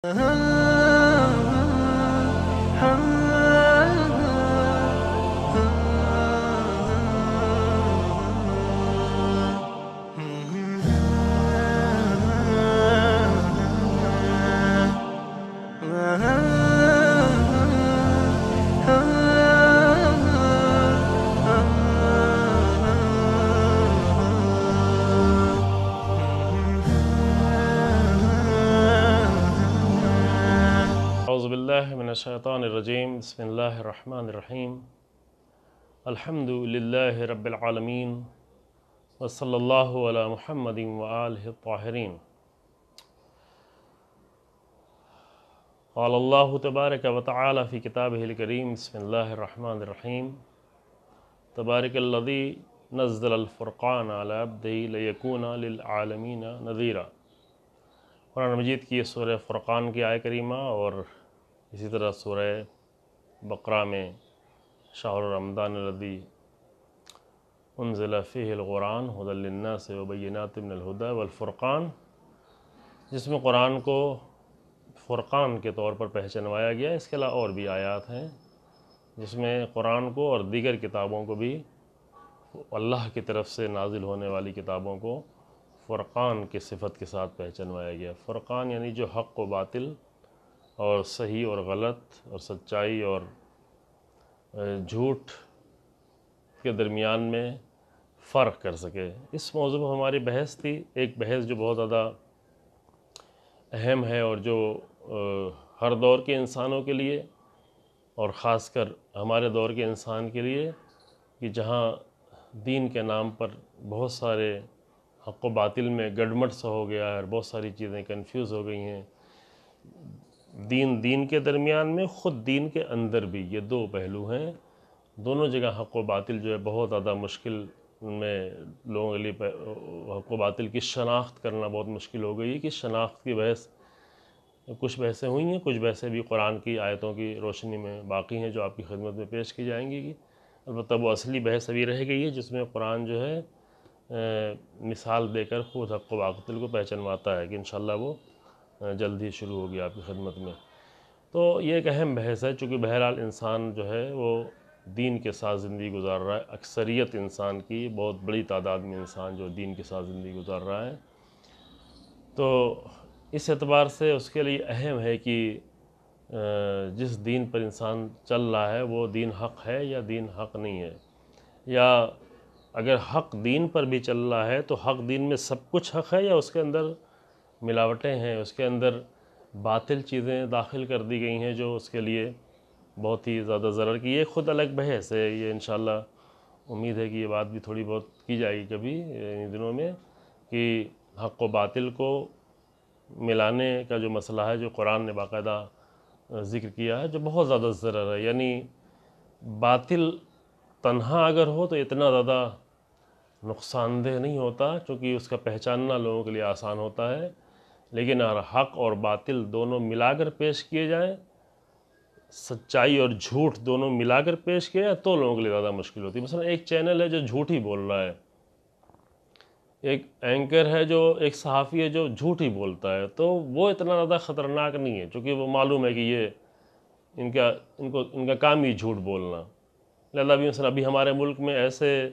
اعوذ باللہ من الشیطان الرجیم بسم اللہ الرحمن الرحیم الحمد للہ رب العالمین وصلی اللہ علی محمد وآلہ الطاہرین۔ قال اللہ تبارک وتعالی فی کتابہ الکریم بسم اللہ الرحمن الرحیم تبارک الذی نزل الفرقان علی عبدہ لیکون للعالمین نذیرا۔ قرآن مجید کی سورہ فرقان کی آیہ کریمہ اور اسی طرح سورہ بقرہ میں شہر رمضان الذی انزل فیہ القرآن ھدی للناس وبینات من الھدی والفرقان، جس میں قرآن کو فرقان کے طور پر پہچانوایا گیا۔ اس کے علاوہ اور بھی آیات ہیں جس میں قرآن کو اور دیگر کتابوں کو بھی اللہ کی طرف سے نازل ہونے والی کتابوں کو فرقان کی صفت کے ساتھ پہچانوایا گیا۔ فرقان یعنی جو حق و باطل اور صحیح اور غلط اور سچائی اور جھوٹ کے درمیان میں فرق کر سکے۔ اس موضوع پر ہماری بحث تھی، ایک بحث جو بہت زیادہ اہم ہے اور جو ہر دور کے انسانوں کے لیے اور خاص کر ہمارے دور کے انسان کے لیے، کہ جہاں دین کے نام پر بہت سارے حق و باطل میں گڈمٹ سا ہو گیا ہے اور بہت ساری چیزیں کنفیوز ہو گئی ہیں۔ دین کے درمیان میں، خود دین کے اندر بھی یہ دو پہلو ہیں، دونوں جگہ حق و باطل جو ہے بہت زیادہ مشکل میں لوگوں کے لیے حق و باطل کی شناخت کرنا بہت مشکل ہو گئی ہے۔ کہ شناخت کی بحث کچھ بحثیں ہوئی ہیں، کچھ بحثیں بھی قرآن کی آیتوں کی روشنی میں باقی ہیں جو آپ کی خدمت میں پیش کی جائیں گی۔ البتہ وہ اصلی بحث ابھی رہ گئی ہے جس میں قرآن جو ہے مثال دے کر خود حق و باطل کو پہچانواتا ہے، کہ انشاءاللہ وہ جلد ہی شروع ہوگی آپ کی خدمت میں۔ تو یہ ایک اہم بحث ہے، چونکہ بہرحال انسان جو ہے وہ دین کے ساتھ زندگی گزار رہا ہے۔ اکثریت انسان کی، بہت بڑی تعداد میں انسان جو دین کے ساتھ زندگی گزار رہا ہے، تو اس اعتبار سے اس کے لیے اہم ہے کہ جس دین پر انسان چل رہا ہے وہ دین حق ہے یا دین حق نہیں ہے، یا اگر حق دین پر بھی چل رہا ہے تو حق دین میں سب کچھ حق ہے یا اس کے اندر ملاوٹیں ہیں، اس کے اندر باطل چیزیں داخل کر دی گئی ہیں جو اس کے لیے بہت ہی زیادہ ضرر کی۔ یہ خود الگ بحث ہے، یہ انشاءاللہ امید ہے کہ یہ بات بھی تھوڑی بہت کی جائے گی کبھی ان دنوں میں، کہ حق و باطل کو ملانے کا جو مسئلہ ہے جو قرآن نے باقاعدہ ذکر کیا ہے، جو بہت زیادہ ضرر ہے۔ یعنی باطل تنہا اگر ہو تو اتنا زیادہ نقصان دہ نہیں ہوتا، چونکہ اس کا پہچاننا لوگوں کے لیے آسان ہوتا ہے، لیکن اگر حق اور باطل دونوں ملا کر پیش کیے جائیں، سچائی اور جھوٹ دونوں ملا کر پیش کیے جائیں تو لوگوں کے لیے زیادہ مشکل ہوتی ہے۔ مثلا ایک چینل ہے جو جھوٹ ہی بول رہا ہے، ایک اینکر ہے جو ایک صحافی ہے جو جھوٹ ہی بولتا ہے، تو وہ اتنا زیادہ خطرناک نہیں ہے، چونکہ وہ معلوم ہے کہ یہ ان کا کام ہی جھوٹ بولنا۔ لہذا بھی مثلا ابھی ہمارے ملک میں ایسے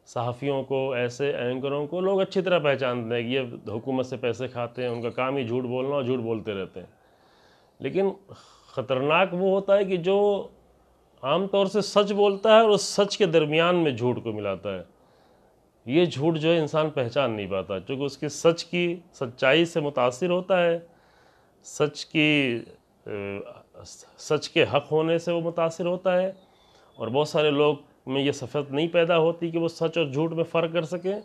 صحافیوں کو، ایسے اینکروں کو لوگ اچھی طرح پہچانتے ہیں کہ یہ حکومت سے پیسے کھاتے ہیں، ان کا کام ہی جھوٹ بولنا اور جھوٹ بولتے رہتے ہیں۔ لیکن خطرناک وہ ہوتا ہے کہ جو عام طور سے سچ بولتا ہے اور اس سچ کے درمیان میں جھوٹ کو ملاتا ہے۔ یہ جھوٹ جو ہے انسان پہچان نہیں پاتا، چونکہ اس کی سچائی سے متاثر ہوتا ہے، سچ کے حق ہونے سے وہ متاثر ہوتا ہے، اور بہت سارے لوگ میں یہ صفت نہیں پیدا ہوتی کہ وہ سچ اور جھوٹ میں فرق کر سکیں۔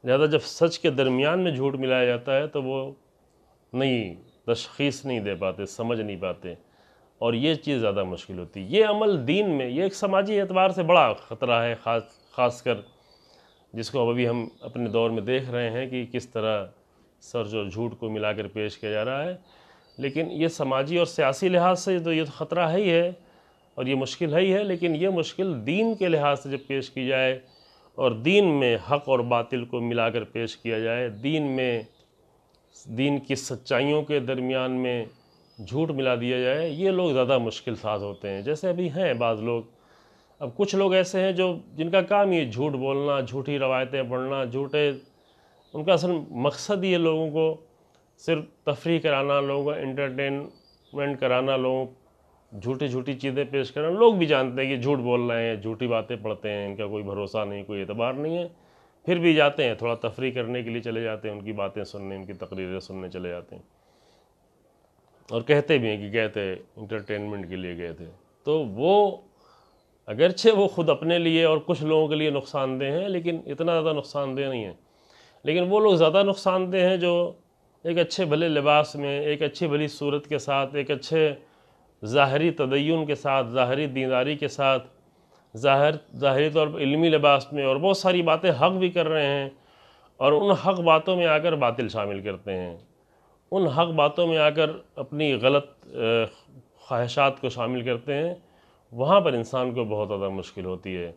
لہذا جب سچ کے درمیان میں جھوٹ ملایا جاتا ہے تو وہ تشخیص نہیں دے پاتے، سمجھ نہیں پاتے، اور یہ چیز زیادہ مشکل ہوتی ہے۔ یہ عمل دین میں، یہ ایک سماجی اعتبار سے بڑا خطرہ ہے، خاص کر جس کو ابھی ہم اپنے دور میں دیکھ رہے ہیں کہ کس طرح سچ اور جھوٹ کو ملا کر پیش کیا جا رہا ہے۔ لیکن یہ سماجی اور سیاسی لحاظ سے تو یہ خطرہ ہے ہی ہے اور یہ مشکل ہے ہی ہے، لیکن یہ مشکل دین کے لحاظ سے جب پیش کی جائے اور دین میں حق اور باطل کو ملا کر پیش کیا جائے، دین کی سچائیوں کے درمیان میں جھوٹ ملا دیا جائے، یہ لوگ زیادہ مشکل ساز ہوتے ہیں۔ جیسے ابھی ہیں بعض لوگ، اب کچھ لوگ ایسے ہیں جو جن کا کام یہ جھوٹ بولنا، جھوٹی روایتیں پڑھنا، جھوٹے، ان کا اصل مقصد یہ لوگوں کو صرف تفریح کرانا، لوگوں کو انٹرٹینمنٹ کرانا، لوگوں جھوٹی جھوٹی چیزیں پیش کرنا۔ لوگ بھی جانتے ہیں کہ جھوٹ بول رہے ہیں، جھوٹی باتیں پڑھتے ہیں، ان کا کوئی بھروسہ نہیں، کوئی اعتبار نہیں ہے، پھر بھی جاتے ہیں، تھوڑا تفریح کرنے کے لیے چلے جاتے ہیں، ان کی باتیں سننے، ان کی تقریریں سننے چلے جاتے ہیں، اور کہتے بھی ہیں کہ گئے تھے انٹرٹینمنٹ کے لیے گئے تھے۔ تو وہ اگرچہ وہ خود اپنے لیے اور کچھ لوگوں کے لیے نقصان دہ ہیں، لیکن اتنا زیادہ نقصان دہ نہیں ہیں۔ لیکن وہ لوگ زیادہ نقصان دہ ہیں جو ایک اچھے بھلے لباس میں، ایک اچھی بھلی صورت کے ساتھ، ایک اچھے ظاہری تدین کے ساتھ، ظاہری دینداری کے ساتھ، ظاہری طور پر علمی لباس میں، اور بہت ساری باتیں حق بھی کر رہے ہیں، اور ان حق باتوں میں آ کر باطل شامل کرتے ہیں، ان حق باتوں میں آ کر اپنی غلط خواہشات کو شامل کرتے ہیں، وہاں پر انسان کو بہت زیادہ مشکل ہوتی ہے۔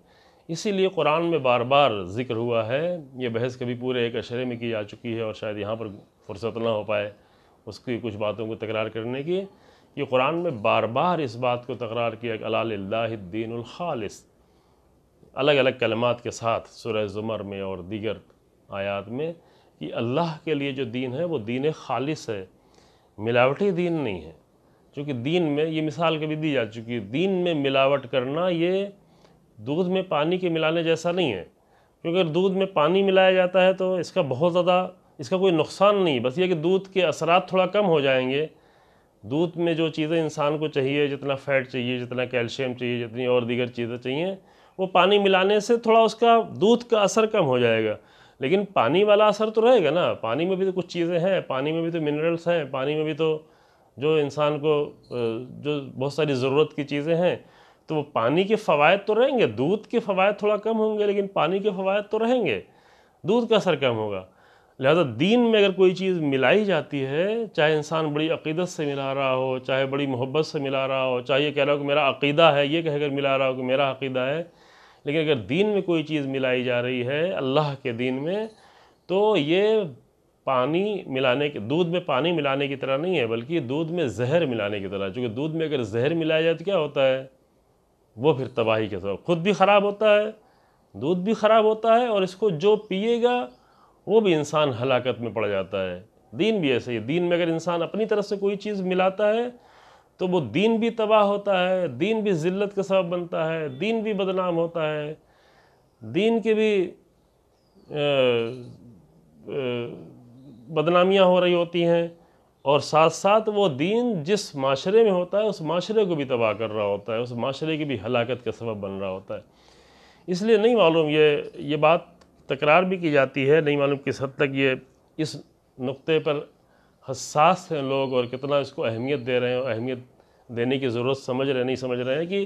اسی لیے قرآن میں بار بار ذکر ہوا ہے، یہ بحث کبھی پورے ایک اشرے میں کی جا چکی ہے، اور شاید یہاں پر فرصت نہ ہو پائے اس کی کچھ باتوں کو تکرار کرنے کی، کہ قرآن میں بار بار اس بات کو تکرار کیا کہ الا للہ الدین الخالص، الگ الگ کلمات کے ساتھ سورہ زمر میں اور دیگر آیات میں، کہ اللہ کے لیے جو دین ہے وہ دین خالص ہے، ملاوٹی دین نہیں ہے۔ چونکہ دین میں یہ مثال کبھی دی جا چکی ہے، دین میں ملاوٹ کرنا یہ دودھ میں پانی کے ملانے جیسا نہیں ہے، کیونکہ اگر دودھ میں پانی ملایا جاتا ہے تو اس کا بہت زیادہ، اس کا کوئی نقصان نہیں، بس یہ کہ دودھ کے اثرات تھوڑا کم ہو جائیں گے۔ دودھ میں جو چیزیں انسان کو چاہیے، جتنا فیٹ چاہیے، جتنا کیلشیم چاہیے، جتنی اور دیگر چیزیں چاہیے، وہ پانی ملانے سے تھوڑا اس کا دودھ کا اثر کم ہو جائے گا، لیکن پانی والا اثر تو رہے گا نا۔ پانی میں بھی تو کچھ چیزیں ہیں، پانی میں بھی تو منرلس ہیں، پانی میں بھی تو جو انسان کو جو بہت ساری ضرورت کی چیزیں ہیں، تو وہ پانی کے فوائد تو رہیں گے۔ دودھ کے فوائد تھوڑا کم ہوں گے، لیکن پانی کے فوائد تو رہیں گے، دودھ کا اثر کم ہوگا۔ لہذا دین میں اگر کوئی چیز ملائی جاتی ہے، چاہے انسان بڑی عقیدت سے ملا رہا ہو، چاہے بڑی محبت سے ملا رہا ہو، چاہے یہ کہہ رہا ہو کہ میرا عقیدہ ہے، یہ کہہ کر ملا رہا ہو کہ میرا عقیدہ ہے، لیکن اگر دین میں کوئی چیز ملائی جا رہی ہے اللہ کے دین میں، تو یہ پانی ملانے کے، دودھ میں پانی ملانے کی طرح نہیں ہے، بلکہ دودھ میں زہر ملانے کی طرح۔ چونکہ دودھ میں اگر زہر ملایا جائے تو کیا ہوتا ہے؟ وہ پھر تباہی کے سبب، خود بھی خراب ہوتا ہے، دودھ بھی خراب ہوتا ہے، اور اس کو جو پیے گا وہ بھی انسان ہلاکت میں پڑ جاتا ہے۔ دین بھی ایسے ہی، دین میں اگر انسان اپنی طرف سے کوئی چیز ملاتا ہے تو وہ دین بھی تباہ ہوتا ہے، دین بھی ذلت کا سبب بنتا ہے، دین بھی بدنام ہوتا ہے، دین کے بھی بدنامیاں ہو رہی ہوتی ہیں، اور ساتھ ساتھ وہ دین جس معاشرے میں ہوتا ہے اس معاشرے کو بھی تباہ کر رہا ہوتا ہے، اس معاشرے کی بھی ہلاکت کا سبب بن رہا ہوتا ہے۔ اس لیے نہیں معلوم، یہ بات تکرار بھی کی جاتی ہے، نہیں معلوم کس حد تک یہ اس نقطے پر حساس ہیں لوگ، اور کتنا اس کو اہمیت دے رہے ہیں، اور اہمیت دینے کی ضرورت سمجھ رہے نہیں سمجھ رہے ہیں، کہ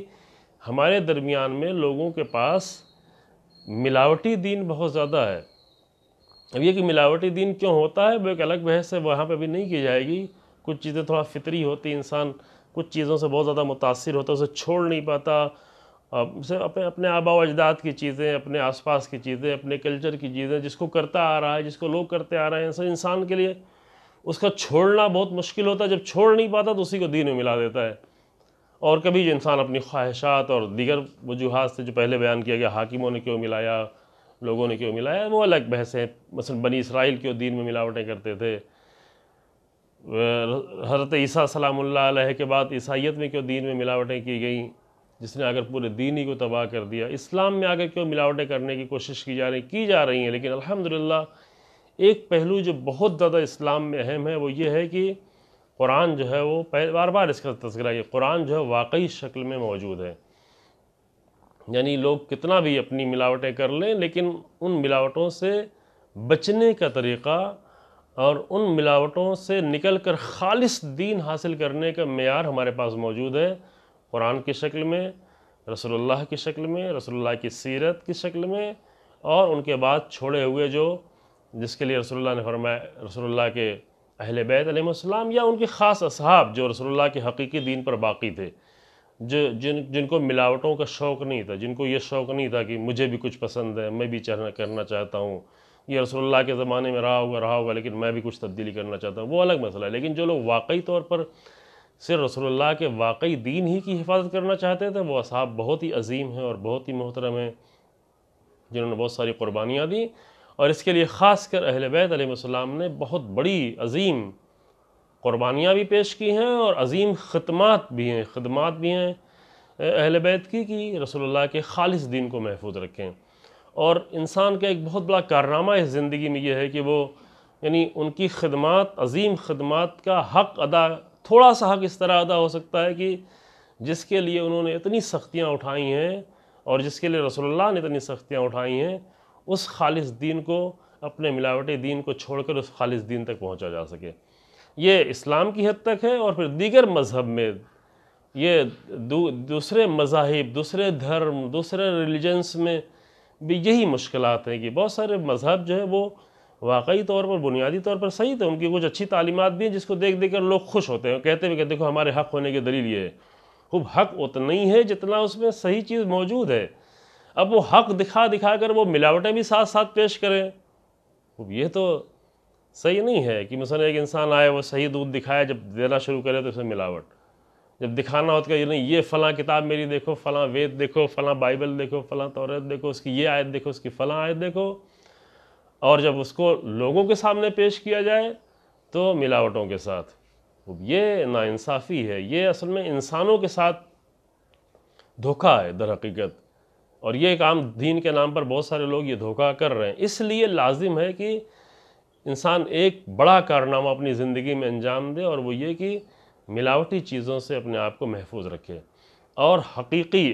ہمارے درمیان میں لوگوں کے پاس ملاوٹی دین بہت زیادہ ہے۔ اب یہ کہ ملاوٹی دین کیوں ہوتا ہے وہ ایک الگ بحث ہے، وہاں پہ بھی نہیں کی جائے گی۔ کچھ چیزیں تھوڑا فطری ہوتی، انسان کچھ چیزوں سے بہت زیادہ متاثر ہوتا ہے، اسے چھوڑ نہیں پاتا، اسے اپنے آباء و اجداد کی چیزیں، اپنے آس پاس کی چیزیں، اپنے کلچر کی چیزیں، جس کو کرتا آ رہا ہے، جس کو لوگ کرتے آ رہے ہیں، انسان کے لیے اس کا چھوڑنا بہت مشکل ہوتا ہے۔ جب چھوڑ نہیں پاتا تو اسی کو دین میں ملا دیتا ہے۔ اور کبھی جو انسان اپنی خواہشات اور دیگر وجوہات سے، جو پہلے بیان کیا گیا، حاکموں نے کیوں ملایا، لوگوں نے کیوں ملایا، وہ الگ بحث ہے۔ مثلا بنی اسرائیل کیوں دین میں ملاوٹیں کرتے تھے، حضرت عیسیٰ سلام اللہ علیہ کے بعد عیسائیت میں کیوں دین میں ملاوٹیں کی گئیں، جس نے آ کر پورے دین ہی کو تباہ کر دیا۔ اسلام میں آ کر کیوں ملاوٹیں کرنے کی کوشش کی جا رہی ہیں، لیکن الحمدللہ ایک پہلو جو بہت زیادہ اسلام میں اہم ہے وہ یہ ہے کہ قرآن جو ہے وہ بار بار اس کا تذکرہ ہے، قرآن جو ہے واقعی شکل میں موجود ہے۔ یعنی لوگ کتنا بھی اپنی ملاوٹیں کر لیں، لیکن ان ملاوٹوں سے بچنے کا طریقہ اور ان ملاوٹوں سے نکل کر خالص دین حاصل کرنے کا معیار ہمارے پاس موجود ہے، قرآن کی شکل میں، رسول اللہ کی شکل میں، رسول اللہ کی سیرت کی شکل میں، اور ان کے بعد چھوڑے ہوئے جس کے لیے رسول اللہ نے فرمایا، رسول اللہ کے اہل بیت علیہ السلام یا ان کے خاص اصحاب جو رسول اللہ کے حقیقی دین پر باقی تھے، جن کو ملاوٹوں کا شوق نہیں تھا، جن کو یہ شوق نہیں تھا کہ مجھے بھی کچھ پسند ہے، میں بھی کرنا چاہتا ہوں، یہ رسول اللہ کے زمانے میں رہا ہوگا لیکن میں بھی کچھ تبدیلی کرنا چاہتا ہوں، وہ الگ مسئلہ ہے۔ لیکن جو لوگ واقعی طور پر صرف رسول اللہ کے واقعی دین ہی کی حفاظت کرنا چاہتے تھے، وہ اصحاب بہت ہی عظیم ہیں اور بہت ہی محترم ہیں جنہوں نے بہت ساری قربانیاں دیں، اور اس کے لیے خاص کر اہل بیت علیہ السلام نے بہت بڑی عظیم قربانیاں بھی پیش کی ہیں اور عظیم خدمات بھی ہیں اہل بیت کی، کہ رسول اللہ کے خالص دین کو محفوظ رکھیں۔ اور انسان کا ایک بہت بڑا کارنامہ اس زندگی میں یہ ہے کہ وہ یعنی ان کی خدمات، عظیم خدمات کا حق ادا، تھوڑا سا حق اس طرح ادا ہو سکتا ہے کہ جس کے لیے انہوں نے اتنی سختیاں اٹھائی ہیں اور جس کے لیے رسول اللہ نے اتنی سختیاں اٹھائی ہیں، اس خالص دین کو، اپنے ملاوٹی دین کو چھوڑ کر اس خالص دین تک پہنچا جا سکے۔ یہ اسلام کی حد تک ہے، اور پھر دیگر مذہب میں یہ دوسرے مذاہب، دوسرے دھرم، دوسرے ریلیجنس میں بھی یہی مشکلات ہیں کہ بہت سارے مذہب جو ہے وہ واقعی طور پر، بنیادی طور پر صحیح تھے، ان کی کچھ اچھی تعلیمات بھی ہیں جس کو دیکھ کر لوگ خوش ہوتے ہیں، کہتے ہیں کہ دیکھو ہمارے حق ہونے کی دلیل یہ ہے۔ خوب حق اتنا ہی ہے جتنا اس میں صحیح چیز موجود ہے۔ اب وہ حق دکھا کر وہ ملاوٹیں بھی ساتھ ساتھ پیش کریں، یہ تو صحیح نہیں ہے کہ مثلا ایک انسان آئے، وہ صحیح دودھ دکھائے، جب دینا شروع کرے تو اس میں ملاوٹ، جب دکھانا ہوتا ہے کہ نہیں یہ فلاں کتاب میری دیکھو، فلاں وید دیکھو، فلاں بائبل دیکھو، فلاں توریت دیکھو، اس کی یہ آیت دیکھو، اس کی فلاں آیت دیکھو، اور جب اس کو لوگوں کے سامنے پیش کیا جائے تو ملاوٹوں کے ساتھ، یہ ناانصافی ہے، یہ اصل میں انسانوں کے ساتھ دھوکہ ہے در حقیقت، اور یہ ایک عام دین کے نام پر بہت سارے لوگ یہ دھوکہ کر رہے ہیں۔ اس لیے لازم ہے کہ انسان ایک بڑا کارنامہ اپنی زندگی میں انجام دے، اور وہ یہ کہ ملاوٹی چیزوں سے اپنے آپ کو محفوظ رکھے، اور حقیقی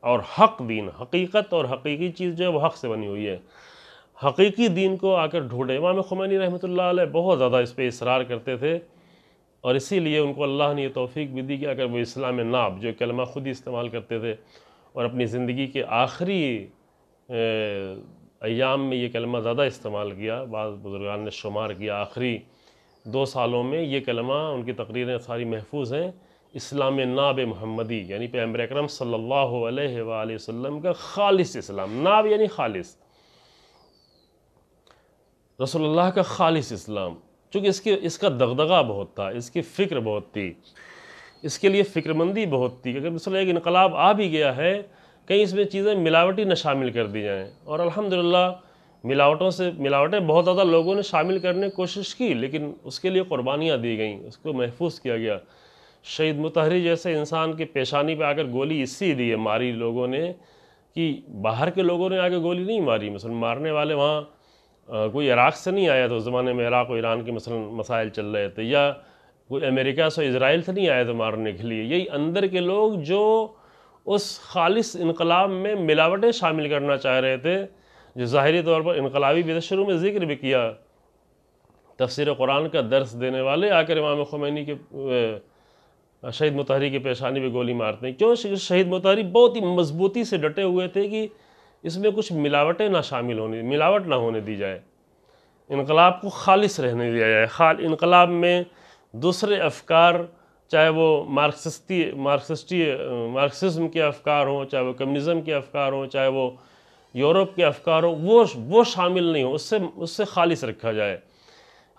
اور حق دین، حقیقت اور حقیقی چیز جو ہے وہ حق سے بنی ہوئی ہے، حقیقی دین کو آ کر ڈھونڈے۔ امام خمینی رحمۃ اللہ علیہ بہت زیادہ اس پہ اصرار کرتے تھے، اور اسی لیے ان کو اللہ نے یہ توفیق بھی دی کہ اگر وہ اسلام ناب، جو کلمہ خود ہی استعمال کرتے تھے، اور اپنی زندگی کے آخری ایام میں یہ کلمہ زیادہ استعمال کیا، بعض بزرگان نے شمار کیا آخری 2 سالوں میں یہ کلمہ، ان کی تقریریں ساری محفوظ ہیں، اسلام ناب محمدی، یعنی پیغمبر اکرم صلی اللہ علیہ وآلہ وسلم کا خالص اسلام، ناب یعنی خالص، رسول اللہ کا خالص اسلام، چونکہ اس کا دغدغہ بہت تھا، اس کی فکر بہت تھی، اس کے لیے فکر مندی بہت تھی، اگر مثلا ایک انقلاب آ بھی گیا ہے، کہیں اس میں چیزیں ملاوٹی نہ شامل کر دی جائیں، اور الحمدللہ ملاوٹیں بہت زیادہ لوگوں نے شامل کرنے کی کوشش کی، لیکن اس کے لیے قربانیاں دی گئیں، اس کو محفوظ کیا گیا۔ شہید مطہری جیسے انسان کے پیشانی پہ آ کر گولی اسی لیے ماری لوگوں نے کہ باہر کے لوگوں نے آگے گولی نہیں ماری، مثلا مارنے والے وہاں کوئی عراق سے نہیں آیا تھا، اس زمانے میں عراق و ایران کے مثلا مسائل چل رہے تھے، یا کوئی امریکہ سے اسرائیل سے نہیں آئے تھے مارنے کے لیے، یہی اندر کے لوگ جو اس خالص انقلاب میں ملاوٹیں شامل کرنا چاہ رہے تھے، جو ظاہری طور پر انقلابی بھی تھے، شروع میں ذکر بھی کیا، تفسیر قرآن کا درس دینے والے آ کر امام خمینی کے شہید مطہری کی پیشانی پہ گولی مارتے ہیں۔ کیوں؟ شہید مطہری بہت ہی مضبوطی سے ڈٹے ہوئے تھے کہ اس میں کچھ ملاوٹیں نہ شامل ہونے، ملاوٹ نہ ہونے دی جائے، انقلاب کو خالص رہنے دیا جائے، انقلاب میں دوسرے افکار، چاہے وہ مارکسزم کے افکار ہوں، چاہے وہ کمیونزم کے افکار ہوں، چاہے وہ یورپ کے افکار ہوں، وہ شامل نہیں ہوں، اس سے خالص رکھا جائے۔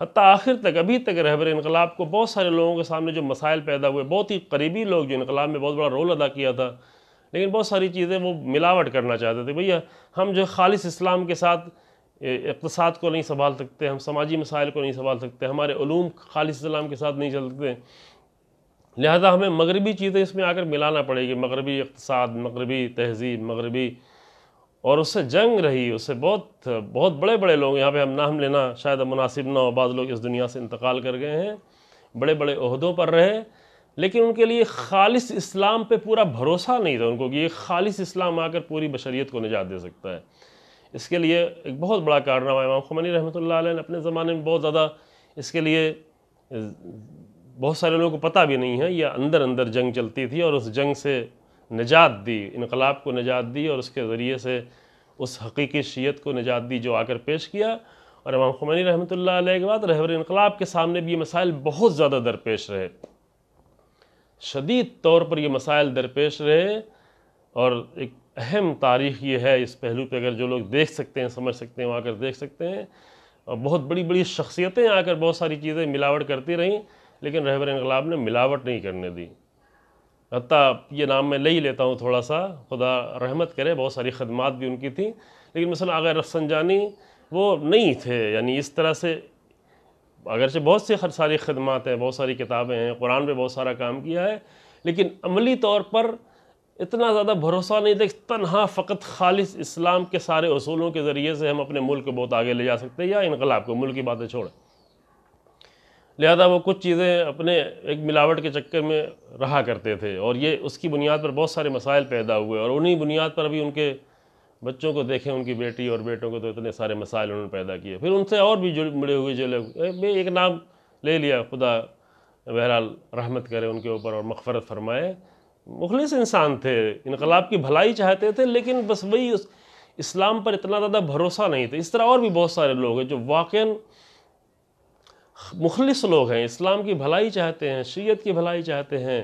حتیٰ آخر تک، ابھی تک رہبر انقلاب کو بہت سارے لوگوں کے سامنے جو مسائل پیدا ہوئے، بہت ہی قریبی لوگ جو انقلاب میں بہت بڑا رول ادا کیا تھا، لیکن بہت ساری چیزیں وہ ملاوٹ کرنا چاہتے تھے، بھیا ہم جو خالص اسلام کے ساتھ اقتصاد کو نہیں سنبھال سکتے، ہم سماجی مسائل کو نہیں سنبھال سکتے، ہمارے علوم خالص اسلام کے ساتھ نہیں چل سکتے، لہذا ہمیں مغربی چیزیں اس میں آ کر ملانا پڑے گی، مغربی اقتصاد، مغربی تہذیب، مغربی، اور اس سے جنگ رہی، اس سے بہت بڑے بڑے لوگ، یہاں پہ ہم نام لینا شاید مناسب نہ ہو، بعض لوگ اس دنیا سے انتقال کر گئے ہیں، بڑے بڑے عہدوں پر رہے، لیکن ان کے لیے خالص اسلام پہ پورا بھروسہ نہیں تھا ان کو کہ یہ خالص اسلام آ کر پوری بشریت کو نجات دے سکتا ہے۔ اس کے لیے ایک بہت بڑا کارنامہ امام خمینی رحمۃ اللہ علیہ نے اپنے زمانے میں بہت زیادہ، اس کے لیے بہت سارے لوگوں کو پتہ بھی نہیں ہے، یہ اندر جنگ چلتی تھی، اور اس جنگ سے نجات دی، انقلاب کو نجات دی، اور اس کے ذریعے سے اس حقیقی شیعت کو نجات دی جو آ کر پیش کیا۔ اور امام خمینی رحمۃ اللہ علیہ کے بعد رہبر انقلاب کے سامنے بھی یہ مسائل بہت زیادہ درپیش رہے، شدید طور پر یہ مسائل درپیش رہے، اور ایک اہم تاریخ یہ ہے، اس پہلو پہ اگر جو لوگ دیکھ سکتے ہیں، سمجھ سکتے ہیں، وہ آ کر دیکھ سکتے ہیں، اور بہت بڑی بڑی شخصیتیں آ کر بہت ساری چیزیں ملاوٹ کرتی رہیں، لیکن رہبر انقلاب نے ملاوٹ نہیں کرنے دی. حتیٰ یہ نام میں لے ہی لیتا ہوں تھوڑا سا، خدا رحمت کرے، بہت ساری خدمات بھی ان کی تھیں، لیکن مثلا آغا رفسنجانی وہ نہیں تھے، یعنی اس طرح سے اگرچہ بہت سی ساری خدمات ہیں، بہت ساری کتابیں ہیں، قرآن پہ بہت سارا کام کیا ہے، لیکن عملی طور پر اتنا زیادہ بھروسہ نہیں تھا کہ تنہا فقط خالص اسلام کے سارے اصولوں کے ذریعے سے ہم اپنے ملک کو بہت آگے لے جا سکتے ہیں یا انقلاب کو. ملک کی باتیں چھوڑیں، لہذا وہ کچھ چیزیں اپنے ایک ملاوٹ کے چکر میں رہا کرتے تھے، اور یہ اس کی بنیاد پر بہت سارے مسائل پیدا ہوئے، اور انہی بنیاد پر ابھی ان کے بچوں کو دیکھیں، ان کی بیٹی اور بیٹوں کو، تو اتنے سارے مسائل انہوں نے پیدا کیے. پھر ان سے اور بھی مڑے ہوئے جو لوگ، میں ایک نام لے لیا، خدا بہرحال رحمت کرے ان کے اوپر اور مغفرت فرمائے، مخلص انسان تھے، انقلاب کی بھلائی چاہتے تھے، لیکن بس وہی اسلام پر اتنا زیادہ بھروسہ نہیں تھا. اس طرح اور بھی بہت سارے لوگ ہیں جو واقعاً مخلص لوگ ہیں، اسلام کی بھلائی چاہتے ہیں، شریعت کی بھلائی چاہتے ہیں،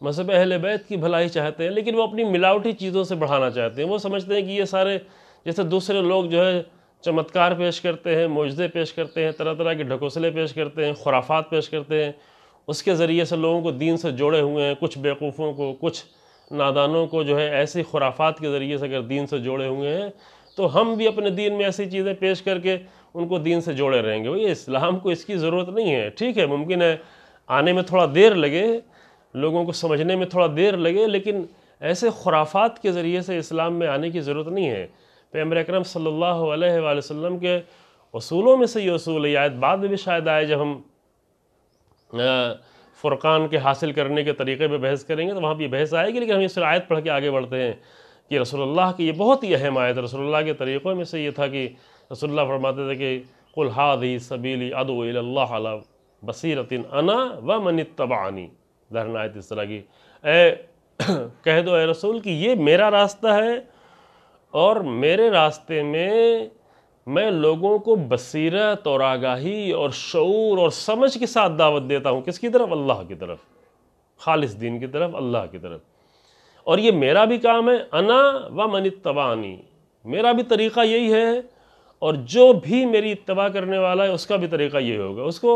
مذہب اہل بیت کی بھلائی چاہتے ہیں، لیکن وہ اپنی ملاوٹی چیزوں سے بڑھانا چاہتے ہیں. وہ سمجھتے ہیں کہ یہ سارے، جیسے دوسرے لوگ جو ہے چمتکار پیش کرتے ہیں، معجزے پیش کرتے ہیں، طرح طرح کے ڈھکوسلے پیش کرتے ہیں، خرافات پیش کرتے ہیں، اس کے ذریعے سے لوگوں کو دین سے جوڑے ہوئے ہیں. کچھ بیوقوفوں کو، کچھ نادانوں کو جو ہے ایسی خرافات کے ذریعے سے اگر دین سے جوڑے ہوئے ہیں، تو ہم بھی اپنے دین میں ایسی چیزیں پیش کر کے ان کو دین سے جوڑے رہیں گے. یہ اسلام کو اس کی ضرورت نہیں ہے. ٹھیک ہے، ممکن ہے آنے میں تھوڑا دیر لگے، لوگوں کو سمجھنے میں تھوڑا دیر لگے، لیکن ایسے خرافات کے ذریعے سے اسلام میں آنے کی ضرورت نہیں ہے. پیغمبر اکرم صلی اللہ علیہ وآلہ وسلم کے اصولوں میں سے یہ اصول ہے. یہ آیت بعد میں بھی شاید آئے، جب ہم فرقان کے حاصل کرنے کے طریقے پہ بحث کریں گے تو وہاں بھی بحث آئے گی، لیکن ہم اس آیت پڑھ کے آگے بڑھتے ہیں کہ رسول اللہ کی یہ بہت ہی اہم آیت. رسول اللہ کے طریقوں میں سے یہ تھا کہ رسول اللہ فرماتے تھے کہ قُلْ هَٰذِهِ سَبِيلِي أَدْعُو إِلَى اللَّهِ عَلَىٰ بَصِيرَةٍ أَنَا وَمَنِ اتَّبَعَنِي. ظاہر آیت اس طرح کی، کہہ دو اے رسول کہ یہ میرا راستہ ہے، اور میرے راستے میں لوگوں کو بصیرت اور آگاہی اور شعور اور سمجھ کے ساتھ دعوت دیتا ہوں. کس کی طرف؟ اللہ کی طرف، خالص دین کی طرف، اللہ کی طرف. اور یہ میرا بھی کام ہے، انا ومن اتبعنی، میرا بھی طریقہ یہی ہے، اور جو بھی میری اتباع کرنے والا ہے اس کا بھی طریقہ یہی ہوگا. اس کو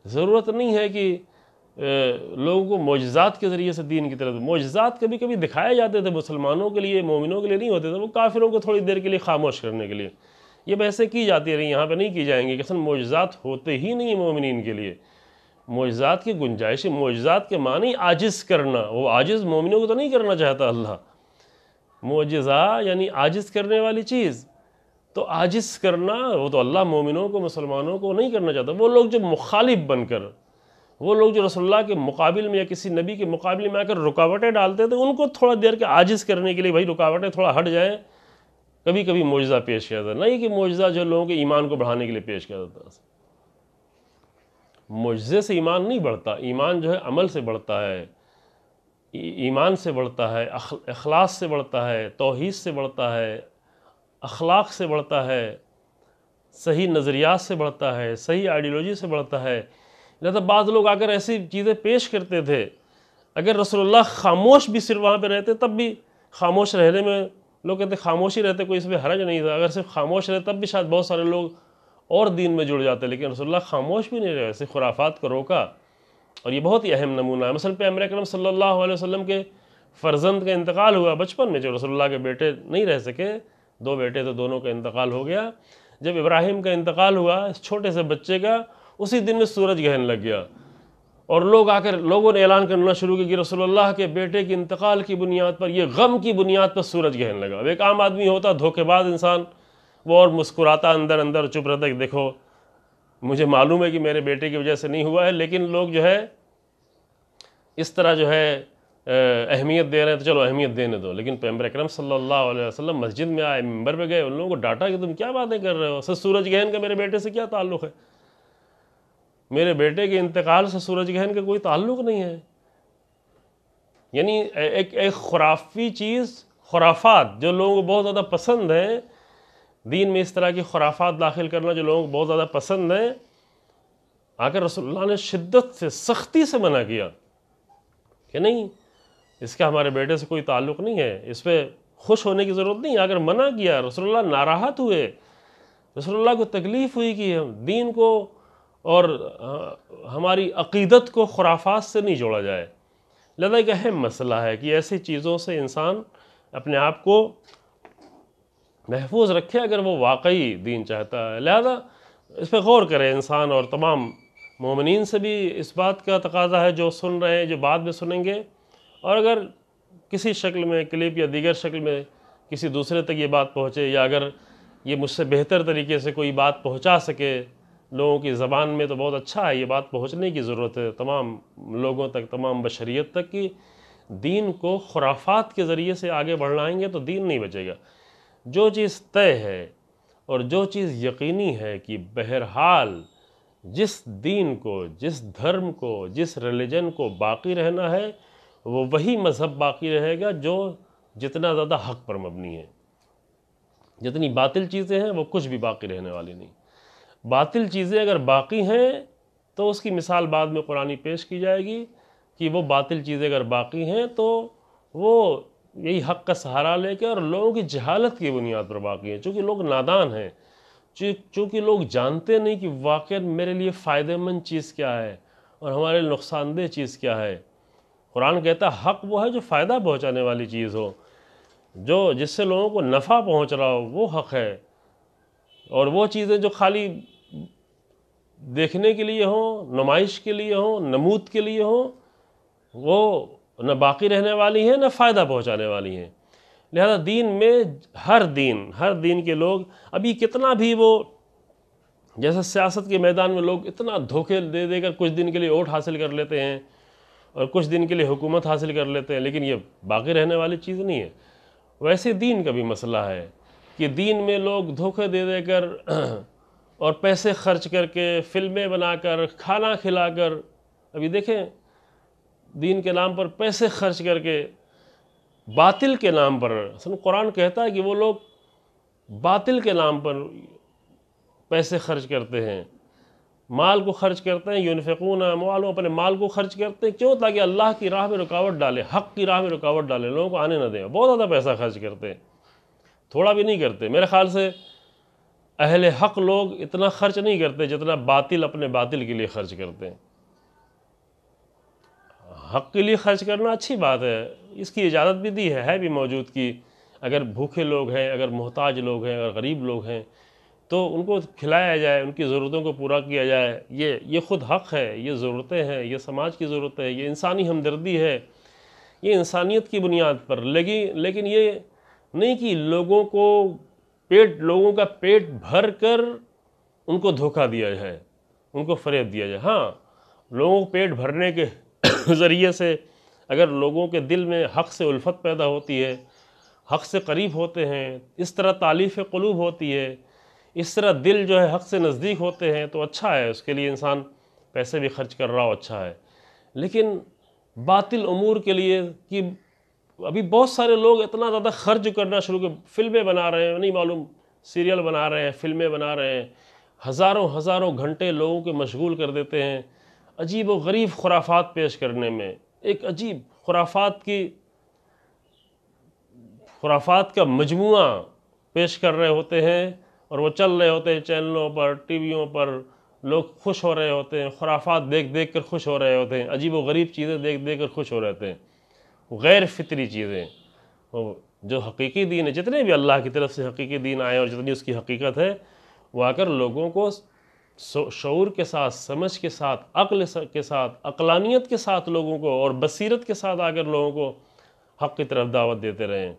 ضرورت نہیں ہے کہ لوگوں کو معجزات کے ذریعے سے دین کی طرف. معجزات کبھی کبھی دکھائے جاتے تھے مسلمانوں کے لیے، مومنوں کے لیے نہیں ہوتے تھے، وہ کافروں کو تھوڑی دیر کے لیے خاموش کرنے کے لیے. یہ بحثیں کی جاتی رہی، یہاں پہ نہیں کی جائیں گی. کہ معجزات ہوتے ہی نہیں مومنین کے لیے. معجزات کی گنجائش، معجزات کے معنی عاجز کرنا، وہ عاجز مومنوں کو تو نہیں کرنا چاہتا اللہ. معجزہ یعنی عاجز کرنے والی چیز، تو عاجز کرنا وہ تو اللہ مومنوں کو، مسلمانوں کو نہیں کرنا چاہتا. وہ لوگ جو مخالف بن کر، وہ لوگ جو رسول اللہ کے مقابل میں یا کسی نبی کے مقابلے میں آ کر رکاوٹیں ڈالتے تھے، ان کو تھوڑا دیر کے عاجز کرنے کے لیے بھائی رکاوٹیں تھوڑا ہٹ جائیں، کبھی کبھی معجزہ پیش کیا جاتا. نہیں کہ معجزہ جو لوگوں کے ایمان کو بڑھانے کے لیے پیش کیا جاتا. معجزے سے ایمان نہیں بڑھتا، ایمان جو ہے عمل سے بڑھتا ہے، ایمان سے بڑھتا ہے، اخلاص سے بڑھتا ہے، توحید سے بڑھتا ہے، اخلاق سے بڑھتا ہے، صحیح نظریات سے بڑھتا ہے، صحیح آئیڈیالوجی سے بڑھتا ہے. لہذا بعض لوگ آ کر ایسی چیزیں پیش کرتے تھے، اگر رسول اللہ خاموش بھی صرف وہاں پہ رہتے تب بھی خاموش رہنے میں لوگ کہتے خاموش ہی رہتے، کوئی اس میں حرج نہیں تھا. اگر صرف خاموش رہتے تب بھی شاید بہت سارے لوگ اور دین میں جڑ جاتے، لیکن رسول اللہ خاموش بھی نہیں رہے، صرف خرافات کو روکا. اور یہ بہت ہی اہم نمونہ ہے. مثلا پیغمبر اکرم صلی اللہ علیہ وسلم کے فرزند کا انتقال ہوا بچپن میں، جو رسول اللہ کے بیٹے نہیں رہ سکے، 2 بیٹے تو دونوں کا انتقال ہو گیا. جب ابراہیم کا انتقال ہوا، اس چھوٹے سے بچے کا، اسی دن میں سورج گرہن لگ گیا، اور لوگوں نے اعلان کرنا شروع کیا کہ رسول اللہ کے بیٹے کے انتقال کی بنیاد پر، یہ غم کی بنیاد پر سورج گرہن لگا. اب ایک عام آدمی ہوتا، دھوکے باز انسان، وہ اور مسکراتا اندر اندر، چپ رہتا کہ دیکھو مجھے معلوم ہے کہ میرے بیٹے کی وجہ سے نہیں ہوا ہے، لیکن لوگ جو ہے اس طرح جو ہے اہمیت دے رہے ہیں تو چلو اہمیت دینے دو. لیکن پیغمبر اکرم صلی اللہ علیہ وسلم مسجد میں آئے، منبر پہ گئے، ان لوگوں کو ڈانٹا کہ تم کیا باتیں کر رہے ہو، سورج گرہن کا میرے بیٹے سے کیا تعلق ہے؟ میرے بیٹے کے انتقال سے سورج گرہن کا کوئی تعلق نہیں ہے. یعنی ایک خرافی چیز، خرافات جو لوگوں کو بہت زیادہ پسند ہیں، دین میں اس طرح کی خرافات داخل کرنا جو لوگوں کو بہت زیادہ پسند ہیں، آ کر رسول اللہ نے شدت سے، سختی سے منع کیا کہ نہیں، اس کا ہمارے بیٹے سے کوئی تعلق نہیں ہے، اس پہ خوش ہونے کی ضرورت نہیں. اگر منع کیا، رسول اللہ ناراحت ہوئے، رسول اللہ کو تکلیف ہوئی کہ دین کو اور ہماری عقیدت کو خرافات سے نہیں جوڑا جائے۔ لہذا ایک اہم مسئلہ ہے کہ ایسی چیزوں سے انسان اپنے آپ کو محفوظ رکھے اگر وہ واقعی دین چاہتا ہے۔ لہذا اس پہ غور کرے انسان، اور تمام مومنین سے بھی اس بات کا تقاضا ہے جو سن رہے ہیں، جو بعد میں سنیں گے، اور اگر کسی شکل میں کلپ یا دیگر شکل میں کسی دوسرے تک یہ بات پہنچے، یا اگر یہ مجھ سے بہتر طریقے سے کوئی بات پہنچا سکے لوگوں کی زبان میں، تو بہت اچھا ہے۔ یہ بات پہنچنے کی ضرورت ہے تمام لوگوں تک، تمام بشریت تک، کہ دین کو خرافات کے ذریعے سے آگے بڑھائیں گے تو دین نہیں بچے گا۔ جو چیز طے ہے اور جو چیز یقینی ہے کہ بہرحال جس دین کو، جس دھرم کو، جس ریلیجن کو باقی رہنا ہے، وہ وہی مذہب باقی رہے گا جو جتنا زیادہ حق پر مبنی ہے۔ جتنی باطل چیزیں ہیں وہ کچھ بھی باقی رہنے والی نہیں۔ باطل چیزیں اگر باقی ہیں تو اس کی مثال بعد میں قرآنی پیش کی جائے گی کہ وہ باطل چیزیں اگر باقی ہیں تو وہ یہی حق کا سہارا لے کے اور لوگوں کی جہالت کی بنیاد پر باقی ہیں، چونکہ لوگ نادان ہیں، چونکہ لوگ جانتے نہیں کہ واقعاً میرے لیے فائدہ مند چیز کیا ہے اور ہمارے لیے نقصان دہ چیز کیا ہے۔ قرآن کہتا ہے حق وہ ہے جو فائدہ پہنچانے والی چیز ہو، جو جس سے لوگوں کو نفع پہنچ رہا ہو، وہ حق ہے۔ اور وہ چیزیں جو خالی دیکھنے کے لیے ہوں، نمائش کے لیے ہوں، نمود کے لیے ہوں، وہ نہ باقی رہنے والی ہیں نہ فائدہ پہنچانے والی ہیں۔ لہذا دین میں ہر دین کے لوگ ابھی کتنا بھی وہ، جیسے سیاست کے میدان میں لوگ اتنا دھوکے دے دے کر کچھ دن کے لیے ووٹ حاصل کر لیتے ہیں اور کچھ دن کے لیے حکومت حاصل کر لیتے ہیں، لیکن یہ باقی رہنے والی چیز نہیں ہے۔ ویسے دین کا بھی مسئلہ ہے کہ دین میں لوگ دھوکے دے دے کر اور پیسے خرچ کر کے، فلمیں بنا کر، کھانا کھلا کر، ابھی دیکھیں دین کے نام پر پیسے خرچ کر کے، باطل کے نام پر، اصل قرآن کہتا ہے کہ وہ لوگ باطل کے نام پر پیسے خرچ کرتے ہیں، مال کو خرچ کرتے ہیں، ينفقون اموالهم، اپنے مال کو خرچ کرتے ہیں، کیوں؟ تاکہ اللہ کی راہ میں رکاوٹ ڈالے، حق کی راہ میں رکاوٹ ڈالے، لوگوں کو آنے نہ دیں۔ بہت زیادہ پیسہ خرچ کرتے ہیں، تھوڑا بھی نہیں کرتے۔ میرے خیال سے اہل حق لوگ اتنا خرچ نہیں کرتے جتنا باطل اپنے باطل کے لیے خرچ کرتے ہیں۔ حق کے لیے خرچ کرنا اچھی بات ہے، اس کی اجازت بھی دی ہے بھی موجود کہ اگر بھوکے لوگ ہیں، اگر محتاج لوگ ہیں، اگر غریب لوگ ہیں تو ان کو کھلایا جائے، ان کی ضرورتوں کو پورا کیا جائے۔ یہ خود حق ہے، یہ ضرورتیں ہیں، یہ سماج کی ضرورت ہے، یہ انسانی ہمدردی ہے، یہ انسانیت کی بنیاد پر۔ لیکن یہ نہیں کہ لوگوں کا پیٹ بھر کر ان کو دھوکہ دیا جائے، ان کو فریب دیا جائے۔ ہاں، لوگوں کو پیٹ بھرنے کے ذریعے سے اگر لوگوں کے دل میں حق سے الفت پیدا ہوتی ہے، حق سے قریب ہوتے ہیں، اس طرح تالیف قلوب ہوتی ہے، اس طرح دل جو ہے حق سے نزدیک ہوتے ہیں، تو اچھا ہے، اس کے لیے انسان پیسے بھی خرچ کر رہا ہو، اچھا ہے۔ لیکن باطل امور کے لیے کہ ابھی بہت سارے لوگ اتنا زیادہ خرچ کرنا شروع کر، فلمیں بنا رہے ہیں، نہیں معلوم سیریل بنا رہے ہیں، فلمیں بنا رہے ہیں، ہزاروں گھنٹے لوگوں کے مشغول کر دیتے ہیں عجیب و غریب خرافات پیش کرنے میں۔ ایک عجیب خرافات کا مجموعہ پیش کر رہے ہوتے ہیں، اور وہ چل رہے ہوتے ہیں چینلوں پر، ٹی ویوں پر، لوگ خوش ہو رہے ہوتے ہیں، خرافات دیکھ دیکھ کر خوش ہو رہے ہوتے ہیں، عجیب و غریب چیزیں دیکھ دیکھ کر خوش ہو رہے ہوتے ہیں، غیر فطری چیزیں۔ جو حقیقی دین ہے، جتنے بھی اللہ کی طرف سے حقیقی دین آئے اور جتنی اس کی حقیقت ہے، وہ آ کر لوگوں کو شعور کے ساتھ، سمجھ کے ساتھ، عقل کے ساتھ، عقلانیت کے ساتھ لوگوں کو اور بصیرت کے ساتھ آ کر لوگوں کو حق کی طرف دعوت دیتے رہیں۔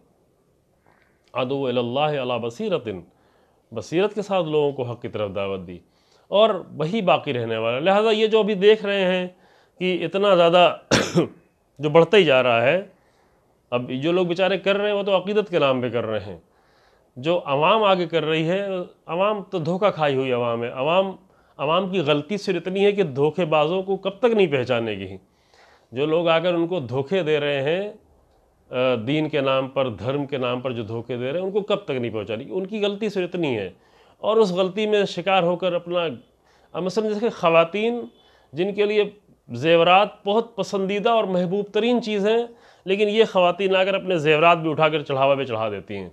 ادعو الی اللہ علی بصیرت، بصیرت کے ساتھ لوگوں کو حق کی طرف دعوت دی، اور وہی باقی رہنے والا۔ لہذا یہ جو ابھی دیکھ رہے ہیں کہ اتنا زیادہ جو بڑھتا ہی جا رہا ہے، اب جو لوگ بیچارے کر رہے ہیں وہ تو عقیدت کے نام پہ کر رہے ہیں، جو عوام آگے کر رہی ہے، عوام تو دھوکہ کھائی ہوئی عوام ہے۔ عوام کی غلطی صرف اتنی ہے کہ دھوکے بازوں کو کب تک نہیں پہچانے گی۔ جو لوگ آ کر ان کو دھوکے دے رہے ہیں دین کے نام پر، دھرم کے نام پر جو دھوکے دے رہے ہیں، ان کو کب تک نہیں پہنچانی، ان کی غلطی صرف اتنی ہے، اور اس غلطی میں شکار ہو کر اپنا، مثلا جیسے خواتین جن کے لیے زیورات بہت پسندیدہ اور محبوب ترین چیز ہیں، لیکن یہ خواتین آ کر اپنے زیورات بھی اٹھا کر چڑھاوا پہ چڑھا دیتی ہیں،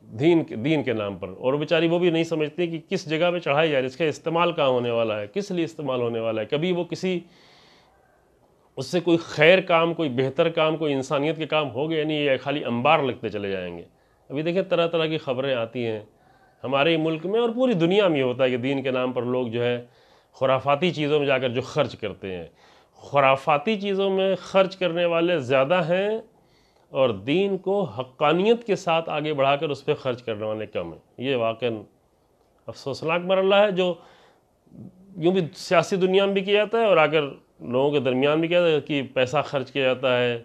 دین کے نام پر، اور بیچاری وہ بھی نہیں سمجھتی کہ کس جگہ پہ چڑھائی جا رہی ہے، اس کا استعمال کہاں ہونے والا ہے، کس لیے استعمال ہونے والا ہے، کبھی وہ کسی اس سے کوئی خیر کام، کوئی بہتر کام، کوئی انسانیت کے کام ہو گیا نہیں، یا خالی انبار لگتے چلے جائیں گے۔ ابھی دیکھیں طرح طرح کی خبریں آتی ہیں ہمارے ملک میں اور پوری دنیا میں، یہ ہوتا ہے کہ دین کے نام پر لوگ جو ہے خرافاتی چیزوں میں جا کر جو خرچ کرتے ہیں، خرافاتی چیزوں میں خرچ کرنے والے زیادہ ہیں، اور دین کو حقانیت کے ساتھ آگے بڑھا کر اس پہ خرچ کرنے والے کم ہیں۔ یہ واقعاً افسوسناک مرحلہ ہے، جو یوں بھی سیاسی دنیا میں بھی کیا جاتا ہے اور آ کر لوگوں کے درمیان بھی کیا جاتا ہے کہ پیسہ خرچ کیا جاتا ہے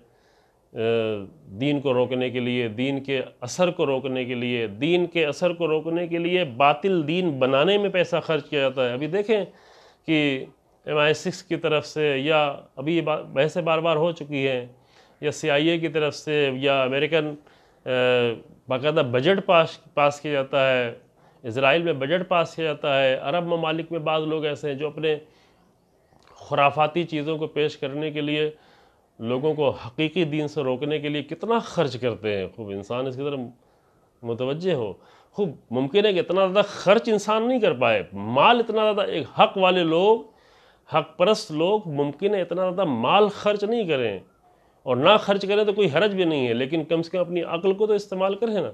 دین کو روکنے کے لیے، دین کے اثر کو روکنے کے لیے، دین کے اثر کو روکنے کے لیے باطل دین بنانے میں پیسہ خرچ کیا جاتا ہے۔ ابھی دیکھیں کہ MI6 کی طرف سے، یا ابھی یہ بحثیں بار بار ہو چکی ہیں، یا CIA کی طرف سے، یا امریکن باقاعدہ بجٹ پاس کیا جاتا ہے، اسرائیل میں بجٹ پاس کیا جاتا ہے، عرب ممالک میں بعض لوگ ایسے ہیں جو اپنے خرافاتی چیزوں کو پیش کرنے کے لیے لوگوں کو حقیقی دین سے روکنے کے لیے کتنا خرچ کرتے ہیں۔ خوب انسان اس کی طرف متوجہ ہو، خوب ممکن ہے کہ اتنا زیادہ خرچ انسان نہیں کر پائے، مال اتنا زیادہ، ایک حق والے لوگ، حق پرست لوگ ممکن ہے اتنا زیادہ مال خرچ نہیں کریں، اور نہ خرچ کریں تو کوئی حرج بھی نہیں ہے، لیکن کم سے کم اپنی عقل کو تو استعمال کریں نا،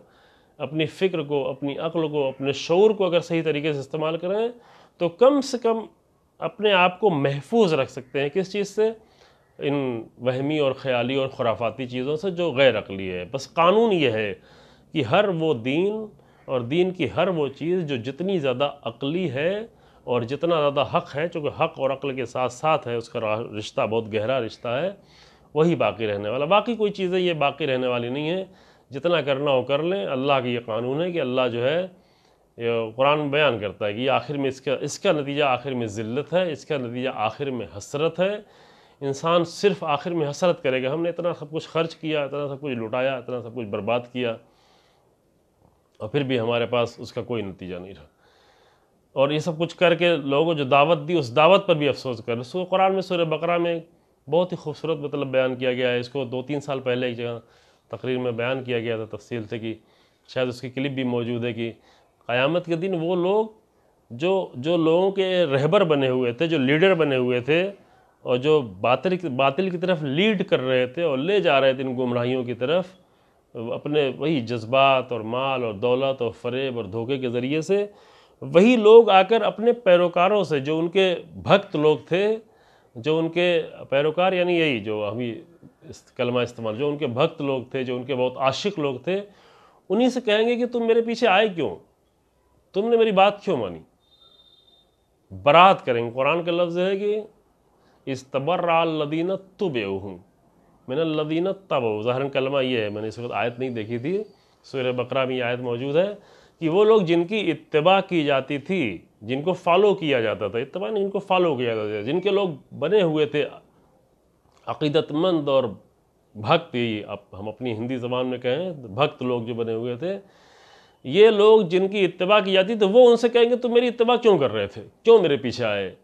اپنی فکر کو، اپنی عقل کو، اپنے شعور کو اگر صحیح طریقے سے استعمال کریں تو کم سے کم اپنے آپ کو محفوظ رکھ سکتے ہیں۔ کس چیز سے؟ ان وہمی اور خیالی اور خرافاتی چیزوں سے جو غیر عقلی ہے۔ بس قانون یہ ہے کہ ہر وہ دین اور دین کی ہر وہ چیز جو جتنی زیادہ عقلی ہے اور جتنا زیادہ حق ہے، چونکہ حق اور عقل کے ساتھ ساتھ ہے، اس کا رشتہ بہت گہرا رشتہ ہے، وہی باقی رہنے والا۔ باقی کوئی چیزیں یہ باقی رہنے والی نہیں ہیں، جتنا کرنا ہو کر لیں۔ اللہ کی یہ قانون ہے کہ اللہ جو ہے، یہ قرآن میں بیان کرتا ہے کہ یہ آخر میں اس کا نتیجہ آخر میں ذلت ہے، اس کا نتیجہ آخر میں حسرت ہے۔ انسان صرف آخر میں حسرت کرے گا، ہم نے اتنا سب کچھ خرچ کیا، اتنا سب کچھ لٹایا، اتنا سب کچھ برباد کیا، اور پھر بھی ہمارے پاس اس کا کوئی نتیجہ نہیں رہا۔ اور یہ سب کچھ کر کے لوگوں کو جو دعوت دی، اس دعوت پر بھی افسوس کر رہے۔ قرآن میں سورہ بقرہ میں بہت ہی خوبصورت مطلب بیان کیا گیا ہے، اس کو 2-3 سال پہلے ایک جگہ تقریر میں بیان کیا گیا تھا تفصیل سے، کہ شاید اس کی کلپ بھی موجود ہے، کہ قیامت کے دن وہ لوگ جو لوگوں کے رہبر بنے ہوئے تھے، جو لیڈر بنے ہوئے تھے، اور جو باطل کی طرف لیڈ کر رہے تھے اور لے جا رہے تھے ان گمراہیوں کی طرف، اپنے وہی جذبات اور مال اور دولت اور فریب اور دھوکے کے ذریعے سے، وہی لوگ آ کر اپنے پیروکاروں سے، جو ان کے بھکت لوگ تھے، جو ان کے پیروکار، یعنی یہی جو ابھی کلمہ استعمال، جو ان کے بھکت لوگ تھے، جو ان کے بہت عاشق لوگ تھے، انہی سے کہیں گے کہ تم میرے پیچھے آئے کیوں، تم نے میری بات کیوں مانی، برات کریں گے۔ قرآن کا لفظ ہے کہ استبرأ الذین اتبعوا من الذین اتبعوا، ظاہراً کلمہ یہ ہے، میں نے اس وقت آیت نہیں دیکھی تھی، سورہ بقرہ میں یہ آیت موجود ہے کہ وہ لوگ جن کی اتباع کی جاتی تھی، جن کو فالو کیا جاتا تھا، اتباع نہیں، جن کو فالو کیا جاتا تھا، جن کے لوگ بنے ہوئے تھے عقیدت مند اور بھکت، ہم اپنی ہندی زبان میں کہیں بھکت لوگ جو بنے ہوئے تھے، یہ لوگ جن کی اتباع کی جاتی تو وہ ان سے کہیں گے تم میری اتباع کیوں کر رہے تھے، کیوں میرے پیچھے آئے،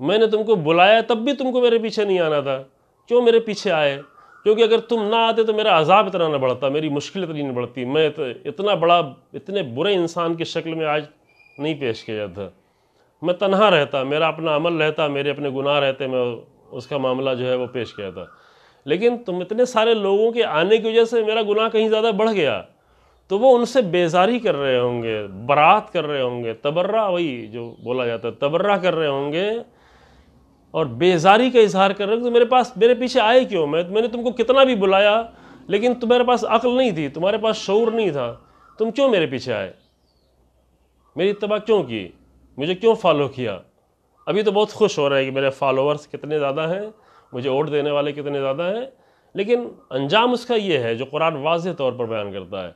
میں نے تم کو بلایا تب بھی تم کو میرے پیچھے نہیں آنا تھا، کیوں میرے پیچھے آئے، کیونکہ اگر تم نہ آتے تو میرا عذاب اتنا نہ بڑھتا، میری مشکل اتنی نہ بڑھتی، میں اتنا بڑا، اتنے برے انسان کی شکل میں آج نہیں پیش کیا جاتا، میں تنہا رہتا، میرا اپنا عمل رہتا، میرے اپنے گناہ رہتے، میں اس کا معاملہ جو ہے وہ پیش کیا تھا، لیکن تم اتنے سارے لوگوں کے آنے کی وجہ سے میرا گناہ کہیں زیادہ بڑھ گیا، تو وہ ان سے بیزاری کر رہے ہوں گے، برات کر رہے ہوں گے، تبرہ، وہی جو بولا جاتا ہے، تبرہ کر رہے ہوں گے اور بیزاری کا اظہار کر رہے ہوں کہ میرے پیچھے آئے کیوں، میں نے تم کو کتنا بھی بلایا لیکن تمہارے پاس عقل نہیں تھی، تمہارے پاس شعور نہیں تھا، تم کیوں میرے پیچھے آئے، میری اتباع کیوں کی، مجھے کیوں فالو کیا۔ ابھی تو بہت خوش ہو رہے ہیں کہ میرے فالوورز کتنے زیادہ ہیں، مجھے ووٹ دینے والے کتنے زیادہ ہیں، لیکن انجام اس کا یہ ہے جو قرآن واضح طور پر بیان کرتا ہے۔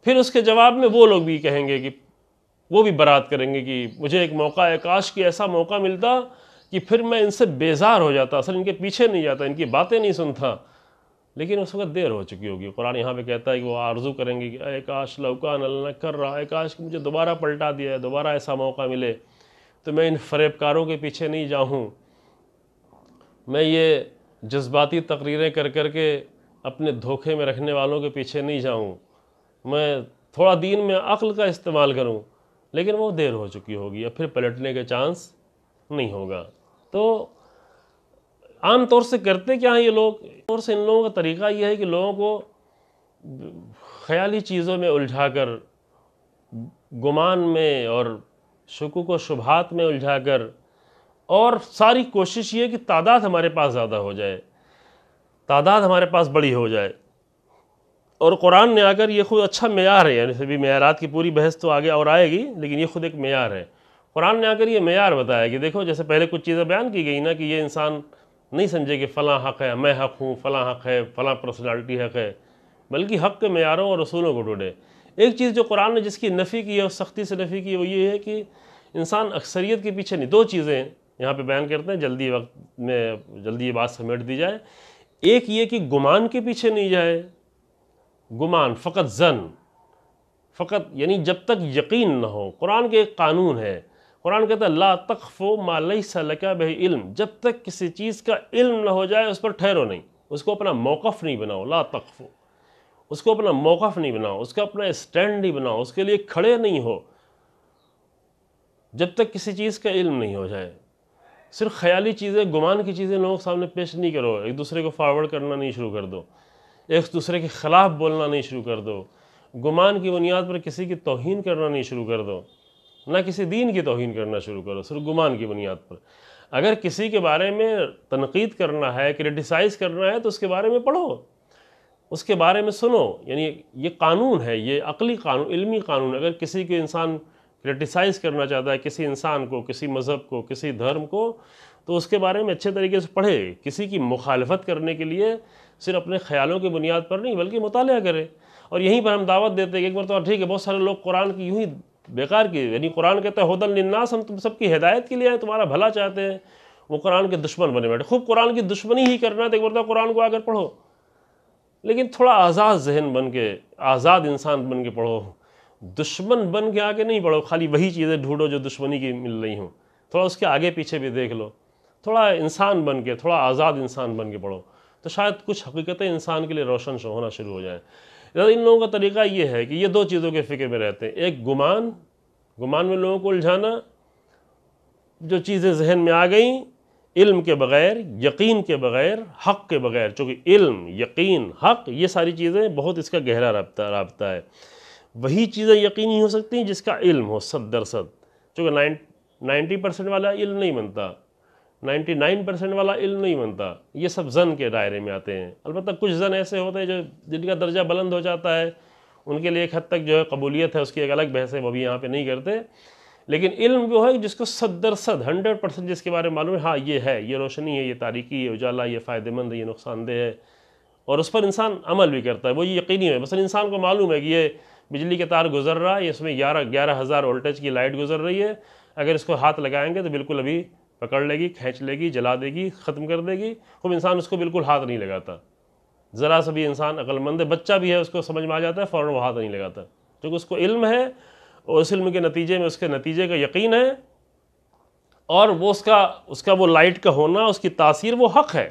پھر اس کے جواب میں وہ لوگ بھی کہیں گے کہ وہ بھی برات کریں گے کہ مجھے ایک موقع ہے، کاش کہ ایسا موقع ملتا کہ پھر میں ان سے بیزار ہو جاتا، اصل ان کے پیچھے نہیں جاتا، ان کی باتیں نہیں سنتا، لیکن اس وقت دیر ہو چکی ہوگی۔ قرآن یہاں پہ کہتا ہے کہ وہ آرزو کریں گے کہ اے کاش لو کان اللہ کر رہا، اے کاش کہ مجھے دوبارہ پلٹا دیا ہے، دوبارہ ایسا موقع ملے تو میں ان فریب کاروں کے پیچھے نہیں جاؤں، میں یہ جذباتی تقریریں کر کر کے اپنے دھوکے میں رکھنے والوں کے پیچھے نہیں جاؤں، میں تھوڑا دین میں عقل کا استعمال کروں، لیکن وہ دیر ہو چکی ہوگی، اب پھر پلٹنے کا چانس نہیں ہوگا۔ تو عام طور سے کرتے کیا ہیں یہ لوگ؟ طور سے ان لوگوں کا طریقہ یہ ہے کہ لوگوں کو خیالی چیزوں میں الجھا کر، گمان میں اور شکوک و شبہات میں الجھا کر، اور ساری کوشش یہ کہ تعداد ہمارے پاس زیادہ ہو جائے، تعداد ہمارے پاس بڑی ہو جائے۔ اور قرآن نے آ کر، یہ خود اچھا معیار ہے، یعنی بھی معیارات کی پوری بحث تو آگے اور آئے گی، لیکن یہ خود ایک معیار ہے۔ قرآن نے آ کر یہ معیار بتایا کہ دیکھو، جیسے پہلے کچھ چیزیں بیان کی گئی نا کہ یہ انسان نہیں سمجھے کہ فلاں حق ہے، میں حق ہوں، فلاں حق ہے، فلاں پرسنالٹی حق ہے، بلکہ حق کے معیاروں اور اصولوں کو ڈھونڈے۔ ایک چیز جو قرآن نے جس کی نفی کی ہے اور سختی سے نفی کی ہے، وہ یہ ہے کہ انسان اکثریت کے پیچھے نہیں۔ دو چیزیں یہاں پہ بیان کرتے ہیں، جلدی وقت میں جلدی یہ بات سمیٹ دی جائے۔ ایک یہ کہ گمان کے پیچھے نہیں جائے، گمان، فقط ظن، فقط یعنی جب تک یقین نہ ہو۔ قرآن کے ایک قانون ہے، قرآن کہتا ہے لا تقف ما لیس لک بہ علم، جب تک کسی چیز کا علم نہ ہو جائے اس پر ٹھہرو نہیں، اس کو اپنا موقف نہیں بناؤ۔ لا تقف، اس کو اپنا موقف نہیں بناؤ، اس کا اپنا اسٹینڈ نہیں بناؤ، اس کے لیے کھڑے نہیں ہو جب تک کسی چیز کا علم نہیں ہو جائے۔ صرف خیالی چیزیں، گمان کی چیزیں لوگوں کے سامنے پیش نہیں کرو، ایک دوسرے کو فارورڈ کرنا نہیں شروع کر دو، ایک دوسرے کے خلاف بولنا نہیں شروع کر دو، گمان کی بنیاد پر کسی کی توہین کرنا نہیں شروع کر دو، نہ کسی دین کی توہین کرنا شروع کرو، صرف گمان کی بنیاد پر۔ اگر کسی کے بارے میں تنقید کرنا ہے، کرٹیسائز کرنا ہے، تو اس کے بارے میں پڑھو، اس کے بارے میں سنو۔ یعنی یہ قانون ہے، یہ عقلی قانون، علمی قانون۔ اگر کسی کو انسان کرٹیسائز کرنا چاہتا ہے، کسی انسان کو، کسی مذہب کو، کسی دھرم کو، تو اس کے بارے میں اچھے طریقے سے پڑھے۔ کسی کی مخالفت کرنے کے لیے صرف اپنے خیالوں کی بنیاد پر نہیں، بلکہ مطالعہ کرے۔ اور یہیں پر ہم دعوت دیتے ہیں کہ ایک مرتبہ ٹھیک ہے، بہت سارے لوگ قرآن کی یوں ہی بیکار کی، یعنی قرآن کہتا ہے ھدی للناس، ہم تم سب کی ہدایت کے لیے ہیں، تمہارا بھلا چاہتے ہیں، وہ قرآن کے دشمن بنے بیٹھے۔ خوب قرآن کی دشمنی ہی کرنا ہے تو ایک مرتبہ قرآن کو آ کر پڑھو، لیکن تھوڑا آزاد ذہن بن کے، آزاد انسان بن کے پڑھو، دشمن بن کے آگے نہیں پڑھو، خالی وہی چیزیں ڈھونڈو جو دشمنی کی مل رہی ہوں، تھوڑا اس کے آگے پیچھے بھی دیکھ لو، تھوڑا انسان بن کے، تھوڑا آزاد انسان بن کے پڑھو، تو شاید کچھ حقیقتیں انسان کے لیے روشن ہونا شروع ہو جائیں۔ ان لوگوں کا طریقہ یہ ہے کہ یہ دو چیزوں کے فکر میں رہتے ہیں، ایک گمان میں لوگوں کو الجھانا، جو چیزیں ذہن میں آ گئیں علم کے بغیر، یقین کے بغیر، حق کے بغیر، چونکہ علم، یقین، حق، یہ ساری چیزیں بہت اس کا گہرا رابطہ ہے۔ وہی چیزیں یقینی ہو سکتی ہیں جس کا علم ہو 100%، چونکہ 90% والا علم نہیں بنتا، 99% والا علم نہیں بنتا، یہ سب ظن کے دائرے میں آتے ہیں۔ البتہ کچھ ظن ایسے ہوتے ہیں جن کا درجہ بلند ہو جاتا ہے، ان کے لیے ایک حد تک جو ہے قبولیت ہے، اس کی ایک الگ بحث ہے، وہ بھی یہاں پہ نہیں کرتے۔ لیکن علم وہ ہے جس کو 100% 100% جس کے بارے میں معلوم ہے، ہاں یہ ہے، یہ روشنی ہے، یہ تاریکی ہے، اجالا، یہ فائدہ مند ہے، یہ نقصان دہ ہے، اور اس پر انسان عمل بھی کرتا ہے، وہ یہ یقینی ہے۔ مثلا انسان کو معلوم ہے کہ یہ بجلی کے تار گزر رہا ہے، اس میں 11,000 وولٹیج کی لائٹ گزر رہی ہے، اگر اس کو ہاتھ لگائیں گے تو بالکل ابھی پکڑ لے گی، کھینچ لے گی، جلا دے گی، ختم کر دے گی۔ خوب انسان اس کو بالکل ہاتھ نہیں لگاتا، ذرا سا بھی انسان عقل مند ہے، بچہ بھی ہے، اس کو سمجھ میں آ جاتا ہے، فوراً وہ ہاتھ نہیں لگاتا، کیونکہ اس کو علم ہے، اور اس علم کے نتیجے میں اس کے نتیجے کا یقین ہے، اور وہ اس کا وہ لائٹ کا ہونا، اس کی تاثیر، وہ حق ہے۔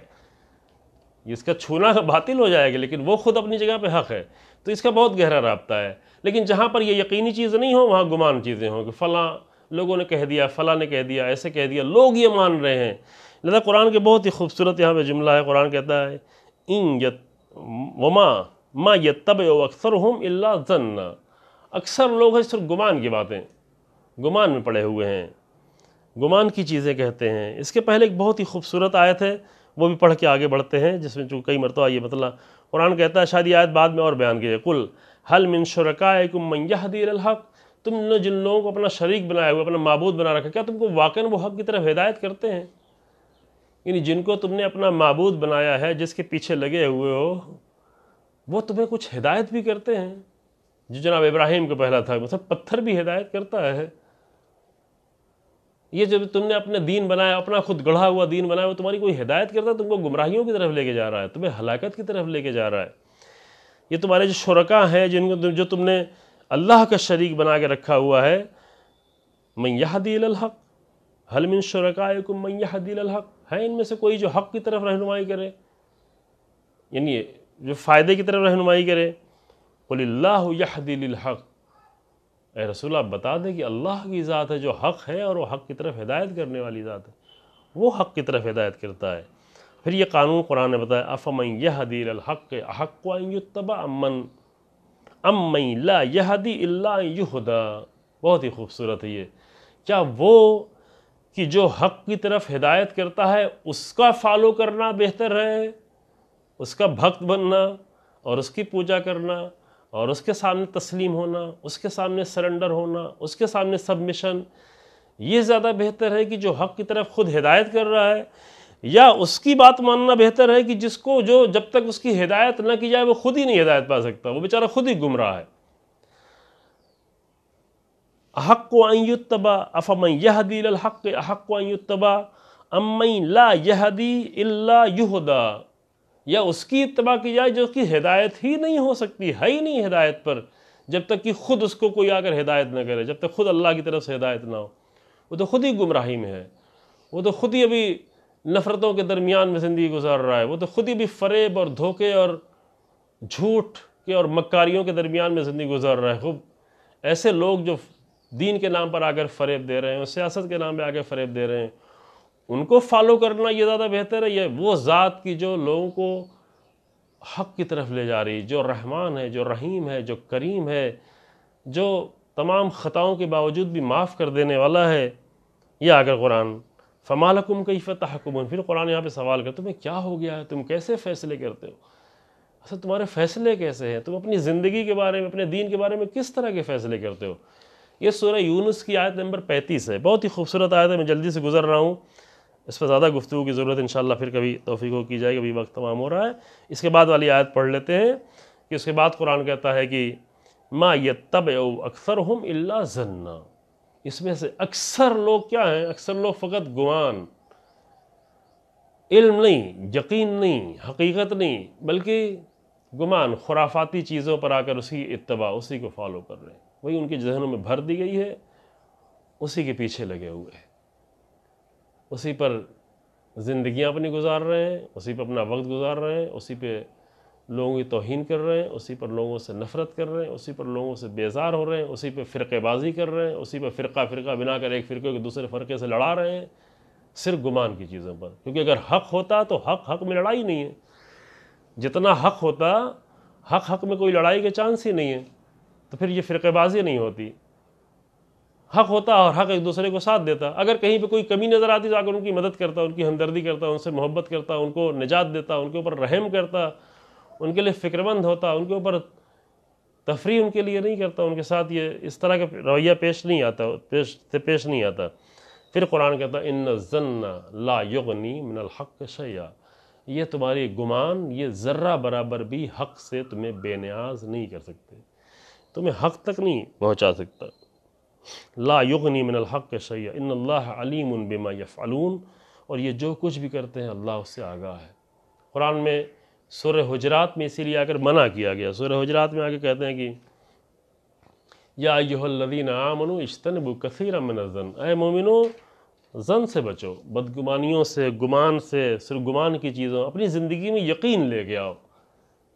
اس کا چھونا باطل ہو جائے گا، لیکن وہ خود اپنی جگہ پہ حق ہے۔ تو اس کا بہت گہرا رابطہ ہے۔ لیکن جہاں پر یہ یقینی چیز نہیں ہو، وہاں گمان چیزیں ہوں کہ فلاں لوگوں نے کہہ دیا، فلاں نے کہہ دیا، ایسے کہہ دیا، لوگ یہ مان رہے ہیں۔ لہذا قرآن کے بہت ہی خوبصورت یہاں پہ جملہ ہے، قرآن کہتا ہے ما یتبع اکثرهم الا ظن، اکثر لوگ ہیں صرف گمان کی باتیں، گمان میں پڑے ہوئے ہیں، گمان کی چیزیں کہتے ہیں۔ اس کے پہلے ایک بہت ہی خوبصورت آیت ہے، وہ بھی پڑھ کے آگے بڑھتے ہیں، جس میں کئی مرتبہ یہ مطلب قرآن کہتا ہے، شاید یہ آیت بعد میں اور بیان کیجئے، قل هل من شرکائکم من یہدی الی الحق، تم نے جن لوگوں کو اپنا شریک بنایا ہوا، اپنا معبود بنا رکھا، کیا تم کو واقعاً وہ حق کی طرف ہدایت کرتے ہیں؟ یعنی جن کو تم نے اپنا معبود بنایا ہے، جس کے پیچھے لگے ہوئے ہو، وہ تمہیں کچھ ہدایت بھی کرتے ہیں؟ جو جناب ابراہیم کا پہلا تھا، مطلب پتھر بھی ہدایت کرتا ہے۔ یہ جب تم نے اپنا دین بنایا، اپنا خود گڑھا ہوا دین بنایا، وہ تمہاری کوئی ہدایت کرتا ہے؟ تم کو گمراہیوں کی طرف لے کے جا رہا ہے، تمہیں ہلاکت کی طرف لے کے جا رہا ہے۔ یہ تمہارے جو شرکاء ہیں، جو تم نے اللہ کا شریک بنا کے رکھا ہوا ہے، من یہدی الی الحق، هل من شرکائکم من یہدی الی الحق، ہے ان میں سے کوئی جو حق کی طرف رہنمائی کرے، یعنی جو فائدے کی طرف رہنمائی کرے؟ قل اللہ یہدی للحق، اے رسول آپ بتا دیں کہ اللہ کی ذات ہے جو حق ہے اور وہ حق کی طرف ہدایت کرنے والی ذات ہے، وہ حق کی طرف ہدایت کرتا ہے۔ پھر یہ قانون قرآن نے بتایا افمن یہدی الی الحق احق ان یتبع امن لا یہدی الا ان یہدی۔ بہت ہی خوبصورت ہے یہ، کیا وہ کہ جو حق کی طرف ہدایت کرتا ہے اس کا فالو کرنا بہتر ہے، اس کا بھکت بننا اور اس کی پوجا کرنا اور اس کے سامنے تسلیم ہونا، اس کے سامنے سرنڈر ہونا، اس کے سامنے سبمیشن، یہ زیادہ بہتر ہے کہ جو حق کی طرف خود ہدایت کر رہا ہے، یا اس کی بات ماننا بہتر ہے کہ جس کو جو جب تک اس کی ہدایت نہ کی جائے وہ خود ہی نہیں ہدایت پا سکتا، وہ بیچارہ خود ہی گمراہ ہے۔ احق ان یتبع افمن یہدی الی الحق احق ان یتبع امن لا یہدی الا یہدی، یا اس کی اتباع کی جائے جو اس کی ہدایت ہی نہیں ہو سکتی، ہے ہی نہیں ہدایت پر، جب تک کہ خود اس کو کوئی آ کر ہدایت نہ کرے، جب تک خود اللہ کی طرف سے ہدایت نہ ہو، وہ تو خود ہی گمراہی میں ہے، وہ تو خود ہی ابھی نفرتوں کے درمیان میں زندگی گزار رہا ہے، وہ تو خود ہی بھی فریب اور دھوکے اور جھوٹ کے اور مکاریوں کے درمیان میں زندگی گزار رہا ہے۔ خوب ایسے لوگ جو دین کے نام پر آ کر فریب دے رہے ہیں اور سیاست کے نام پہ آ کر فریب دے رہے ہیں، ان کو فالو کرنا یہ زیادہ بہتر ہے، یہ وہ ذات کی جو لوگوں کو حق کی طرف لے جا رہی، جو رحمان ہے، جو رحیم ہے، جو کریم ہے، جو تمام خطاؤں کے باوجود بھی معاف کر دینے والا ہے۔ یہ آگر قرآن فَمَا لَكُمْ كَيْفَ تَحْكُمُونَ، پھر قرآن یہاں پہ سوال کرتا تمہیں کیا ہو گیا ہے، تم کیسے فیصلے کرتے ہو، اصل تمہارے فیصلے کیسے ہیں، تم اپنی زندگی کے بارے میں، اپنے دین کے بارے میں کس طرح کے فیصلے کرتے ہو۔ یہ سورہ یونس کی آیت نمبر 35 ہے، بہت ہی خوبصورت آیت ہے، میں جلدی سے گزر رہا ہوں، اس پر زیادہ گفتگو کی ضرورت انشاءاللہ پھر کبھی توفیق ہو کی جائے گی، ابھی وقت تمام ہو رہا ہے۔ اس کے بعد والی آیت پڑھ لیتے ہیں کہ اس کے بعد قرآن کہتا ہے کہ مَا يَتَّبِعُ أَكْثَرُهُمْ إِلَّا ظَنًّا، اس میں سے اکثر لوگ کیا ہیں، اکثر لوگ فقط گمان، علم نہیں، یقین نہیں، حقیقت نہیں، بلکہ گمان، خرافاتی چیزوں پر آ کر اسی اتباع، اسی کو فالو کر رہے ہیں، وہی ان کے ذہنوں میں بھر دی گئی ہے، اسی کے پیچھے لگے ہوئے ہیں، اسی پر زندگیاں اپنی گزار رہے ہیں، اسی پہ اپنا وقت گزار رہے ہیں، اسی پہ لوگوں کی توہین کر رہے ہیں، اسی پر لوگوں سے نفرت کر رہے ہیں، اسی پر لوگوں سے بیزار ہو رہے ہیں، اسی پہ فرقے بازی کر رہے ہیں، اسی پہ فرقہ بنا کر ایک فرقے کو دوسرے فرقے سے لڑا رہے ہیں، صرف گمان کی چیزوں پر، کیونکہ اگر حق ہوتا تو حق میں لڑائی نہیں ہے، جتنا حق ہوتا، حق میں کوئی لڑائی کے چانس ہی نہیں ہے، تو پھر یہ فرقے بازی نہیں ہوتی، حق ہوتا اور حق ایک دوسرے کو ساتھ دیتا، اگر کہیں پہ کوئی کمی نظر آتی تو آ کر ان کی مدد کرتا، ان کی ہمدردی کرتا، ان سے محبت کرتا، ان کو نجات دیتا، ان کے اوپر رحم کرتا، ان کے لیے فکر مند ہوتا، ان کے اوپر تفریح ان کے لیے نہیں کرتا، ان کے ساتھ یہ اس طرح کا رویہ پیش نہیں آتا۔ پھر قرآن کہتا ہے ان الظن لا یغنی من الحق شیئا، یہ تمہاری گمان یہ ذرہ برابر بھی حق سے تمہیں بے نیاز نہیں کر سکتے، تمہیں حق تک نہیں پہنچا سکتا۔ لا یغنی من الحق شیئا ان اللہ علیم بما یفعلون، اور یہ جو کچھ بھی کرتے ہیں اللہ اس سے آگاہ ہے۔ قرآن میں سورہ حجرات میں اسی لیے آ کر منع کیا گیا، سورہ حجرات میں آگے کہتے ہیں کہ یا ایھا الذین آمنوا اجتنبوا کثیرا من الظن، اے مومنو ظن سے بچو، بدگمانیوں سے، گمان سے، صرف گمان کی چیزوں، اپنی زندگی میں یقین لے کے آؤ۔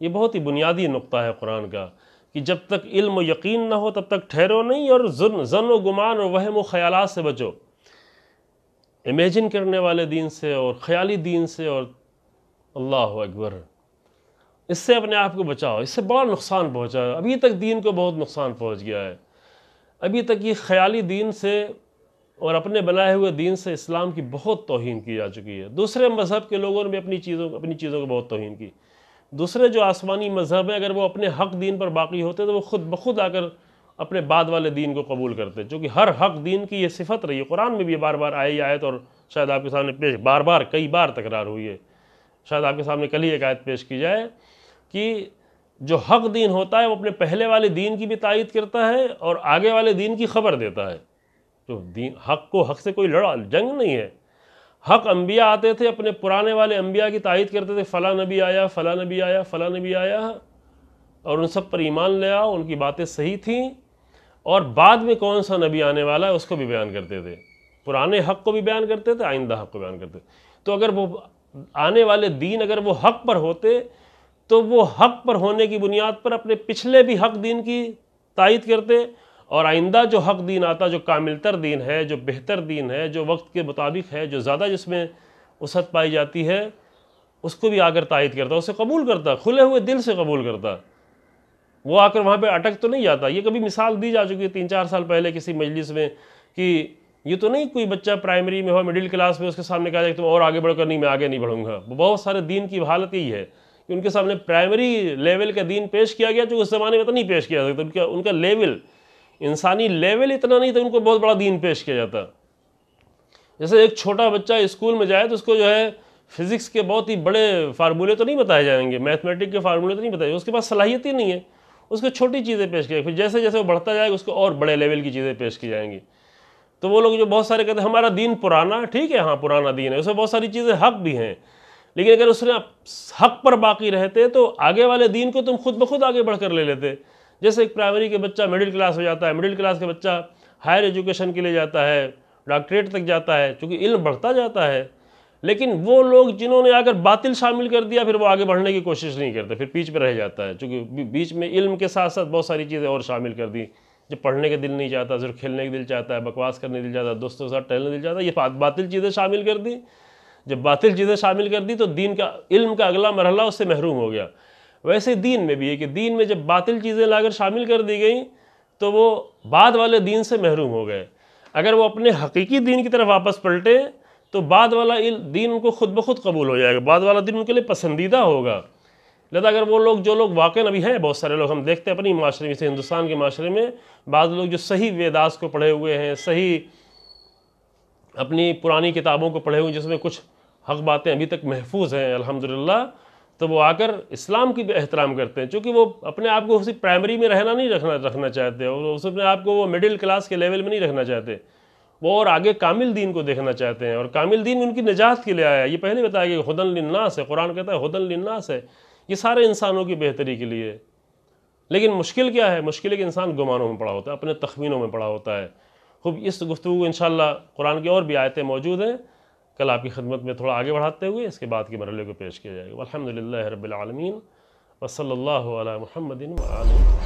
یہ بہت ہی بنیادی نقطہ ہے قرآن کا کہ جب تک علم و یقین نہ ہو تب تک ٹھہرو نہیں، اور ظن و گمان اور وہم و خیالات سے بچو، امیجن کرنے والے دین سے اور خیالی دین سے، اور اللہ اکبر، اس سے اپنے آپ کو بچاؤ، اس سے بڑا نقصان پہنچا ہے، ابھی تک دین کو بہت نقصان پہنچ گیا ہے، ابھی تک یہ خیالی دین سے اور اپنے بنائے ہوئے دین سے اسلام کی بہت توہین کی جا چکی ہے۔ دوسرے مذہب کے لوگوں نے بھی اپنی چیزوں کو بہت توہین کی، دوسرے جو آسمانی مذہب ہیں اگر وہ اپنے حق دین پر باقی ہوتے تو وہ خود بخود آ کر اپنے بعد والے دین کو قبول کرتے، چونکہ ہر حق دین کی یہ صفت رہی ہے، قرآن میں بھی یہ بار بار آئی آیت، اور شاید آپ کے سامنے کئی بار تکرار ہوئی ہے، شاید آپ کے سامنے کل ہی ایک آیت پیش کی جائے کہ جو حق دین ہوتا ہے وہ اپنے پہلے والے دین کی بھی تائید کرتا ہے اور آگے والے دین کی خبر دیتا ہے۔ جو دین حق سے کوئی جنگ نہیں ہے، حق انبیاء آتے تھے اپنے پرانے والے انبیاء کی تائید کرتے تھے، فلاں نبی آیا، فلاں نبی آیا، فلاں نبی آیا، اور ان سب پر ایمان لے آؤ، ان کی باتیں صحیح تھیں، اور بعد میں کون سا نبی آنے والا ہے اس کو بھی بیان کرتے تھے، پرانے حق کو بھی بیان کرتے تھے، آئندہ حق کو بیان کرتے تھے۔ تو اگر وہ آنے والے دین اگر وہ حق پر ہوتے تو وہ حق پر ہونے کی بنیاد پر اپنے پچھلے بھی حق دین کی تائید کرتے اور آئندہ جو حق دین آتا، جو کامل تر دین ہے، جو بہتر دین ہے، جو وقت کے مطابق ہے، جو زیادہ جس میں وسعت پائی جاتی ہے، اس کو بھی آ کر تائید کرتا، اسے قبول کرتا، کھلے ہوئے دل سے قبول کرتا۔ وہ آ کر وہاں پہ اٹک تو نہیں جاتا۔ یہ کبھی مثال دی جا چکی ہے 3-4 سال پہلے کسی مجلس میں کہ یہ تو نہیں کوئی بچہ پرائمری میں ہو، مڈل کلاس میں، اس کے سامنے کہا جائے کہ تم اور آگے بڑھ کر نہیں، میں آگے نہیں بڑھوں گا۔ بہت سارے دین کی حالت یہی ہے کہ ان کے سامنے پرائمری لیول کا دین پیش کیا گیا جو اس زمانے میں تو نہیں پیش کیا جاتا۔ ان کا لیول، انسانی لیول اتنا نہیں تھا، ان کو بہت بڑا دین پیش کیا جاتا۔ جیسے ایک چھوٹا بچہ اسکول میں جائے تو اس کو جو ہے فزکس کے بہت ہی بڑے فارمولے تو نہیں بتائے جائیں گے، میتھمیٹک کے فارمولے تو نہیں بتائے، اس کے پاس صلاحیت ہی نہیں ہے، اس کو چھوٹی چیزیں پیش کی جائیں، پھر جیسے جیسے وہ بڑھتا جائے گا اس کو اور بڑے لیول کی چیزیں پیش کی جائیں گی۔ تو وہ لوگ جو بہت سارے کہتے ہیں ہمارا دین پرانا، ٹھیک ہے، ہاں پرانا دین ہے، اس میں بہت ساری چیزیں حق بھی ہیں، لیکن اگر اس نے حق پر باقی رہتے تو آگے والے دین کو تم خود بخود آگے بڑھ کر لے لیتے۔ جیسے ایک پرائمری کے بچہ مڈل کلاس ہو جاتا ہے، مڈل کلاس کے بچہ ہائر ایجوکیشن کے لیے جاتا ہے، ڈاکٹریٹ تک جاتا ہے، چونکہ علم بڑھتا جاتا ہے۔ لیکن وہ لوگ جنہوں نے اگر باطل شامل کر دیا پھر وہ آگے بڑھنے کی کوشش نہیں کرتے، پھر پیچھے پہ رہ جاتا ہے، چونکہ بیچ میں علم کے ساتھ ساتھ بہت ساری چیزیں اور شامل کر دی۔ جب پڑھنے کا دل نہیں چاہتا، صرف کھیلنے کا دل چاہتا ہے، بکواس کرنے کا دل چاہتا ہے، دوستوں کے ساتھ ٹہلنے کا دل چاہتا ہے، یہ باطل چیزیں شامل کر دی۔ جب باطل چیزیں شامل کر دی تو دین کا، علم کا اگلا مرحلہ اس سے محروم ہو گیا۔ ویسے دین میں بھی ہے کہ دین میں جب باطل چیزیں لا کر شامل کر دی گئیں تو وہ بعد والے دین سے محروم ہو گئے۔ اگر وہ اپنے حقیقی دین کی طرف واپس پلٹے تو بعد والا دین ان کو خود بخود قبول ہو جائے گا، بعد والا دین ان کے لیے پسندیدہ ہوگا۔ لہذا اگر وہ لوگ، جو لوگ واقعاً ابھی ہیں، بہت سارے لوگ ہم دیکھتے ہیں اپنی معاشرے میں، جیسے ہندوستان کے معاشرے میں بعض لوگ جو صحیح ویداس کو پڑھے ہوئے ہیں، صحیح اپنی پرانی کتابوں کو پڑھے ہوئے، جس میں کچھ حق باتیں ابھی تک محفوظ ہیں الحمدللہ، تو وہ آ کر اسلام کی بھی احترام کرتے ہیں، چونکہ وہ اپنے آپ کو اسی پرائمری میں نہیں رکھنا چاہتے، وہ اپنے آپ کو وہ مڈل کلاس کے لیول میں نہیں رکھنا چاہتے، وہ اور آگے کامل دین کو دیکھنا چاہتے ہیں، اور کامل دین ان کی نجات کے لیے آیا ہے۔ یہ پہلے بتایا گیا کہ ہدی للناس ہے، قرآن کہتا ہے ہدی للناس ہے، یہ سارے انسانوں کی بہتری کے لیے۔ لیکن مشکل کیا ہے؟ مشکل ہے کہ انسان گمانوں میں پڑا ہوتا ہے، اپنے تخمینوں میں پڑا ہوتا ہے۔ خوب اس گفتگو انشاءاللہ قرآن کی اور بھی آیتیں موجود ہیں، کل آپ کی خدمت میں تھوڑا آگے بڑھاتے ہوئے اس کے بعد کے مرحلے کو پیش کیا جائے گا۔ والحمدللہ رب العالمین، وصلی اللہ علی محمد وآلہ۔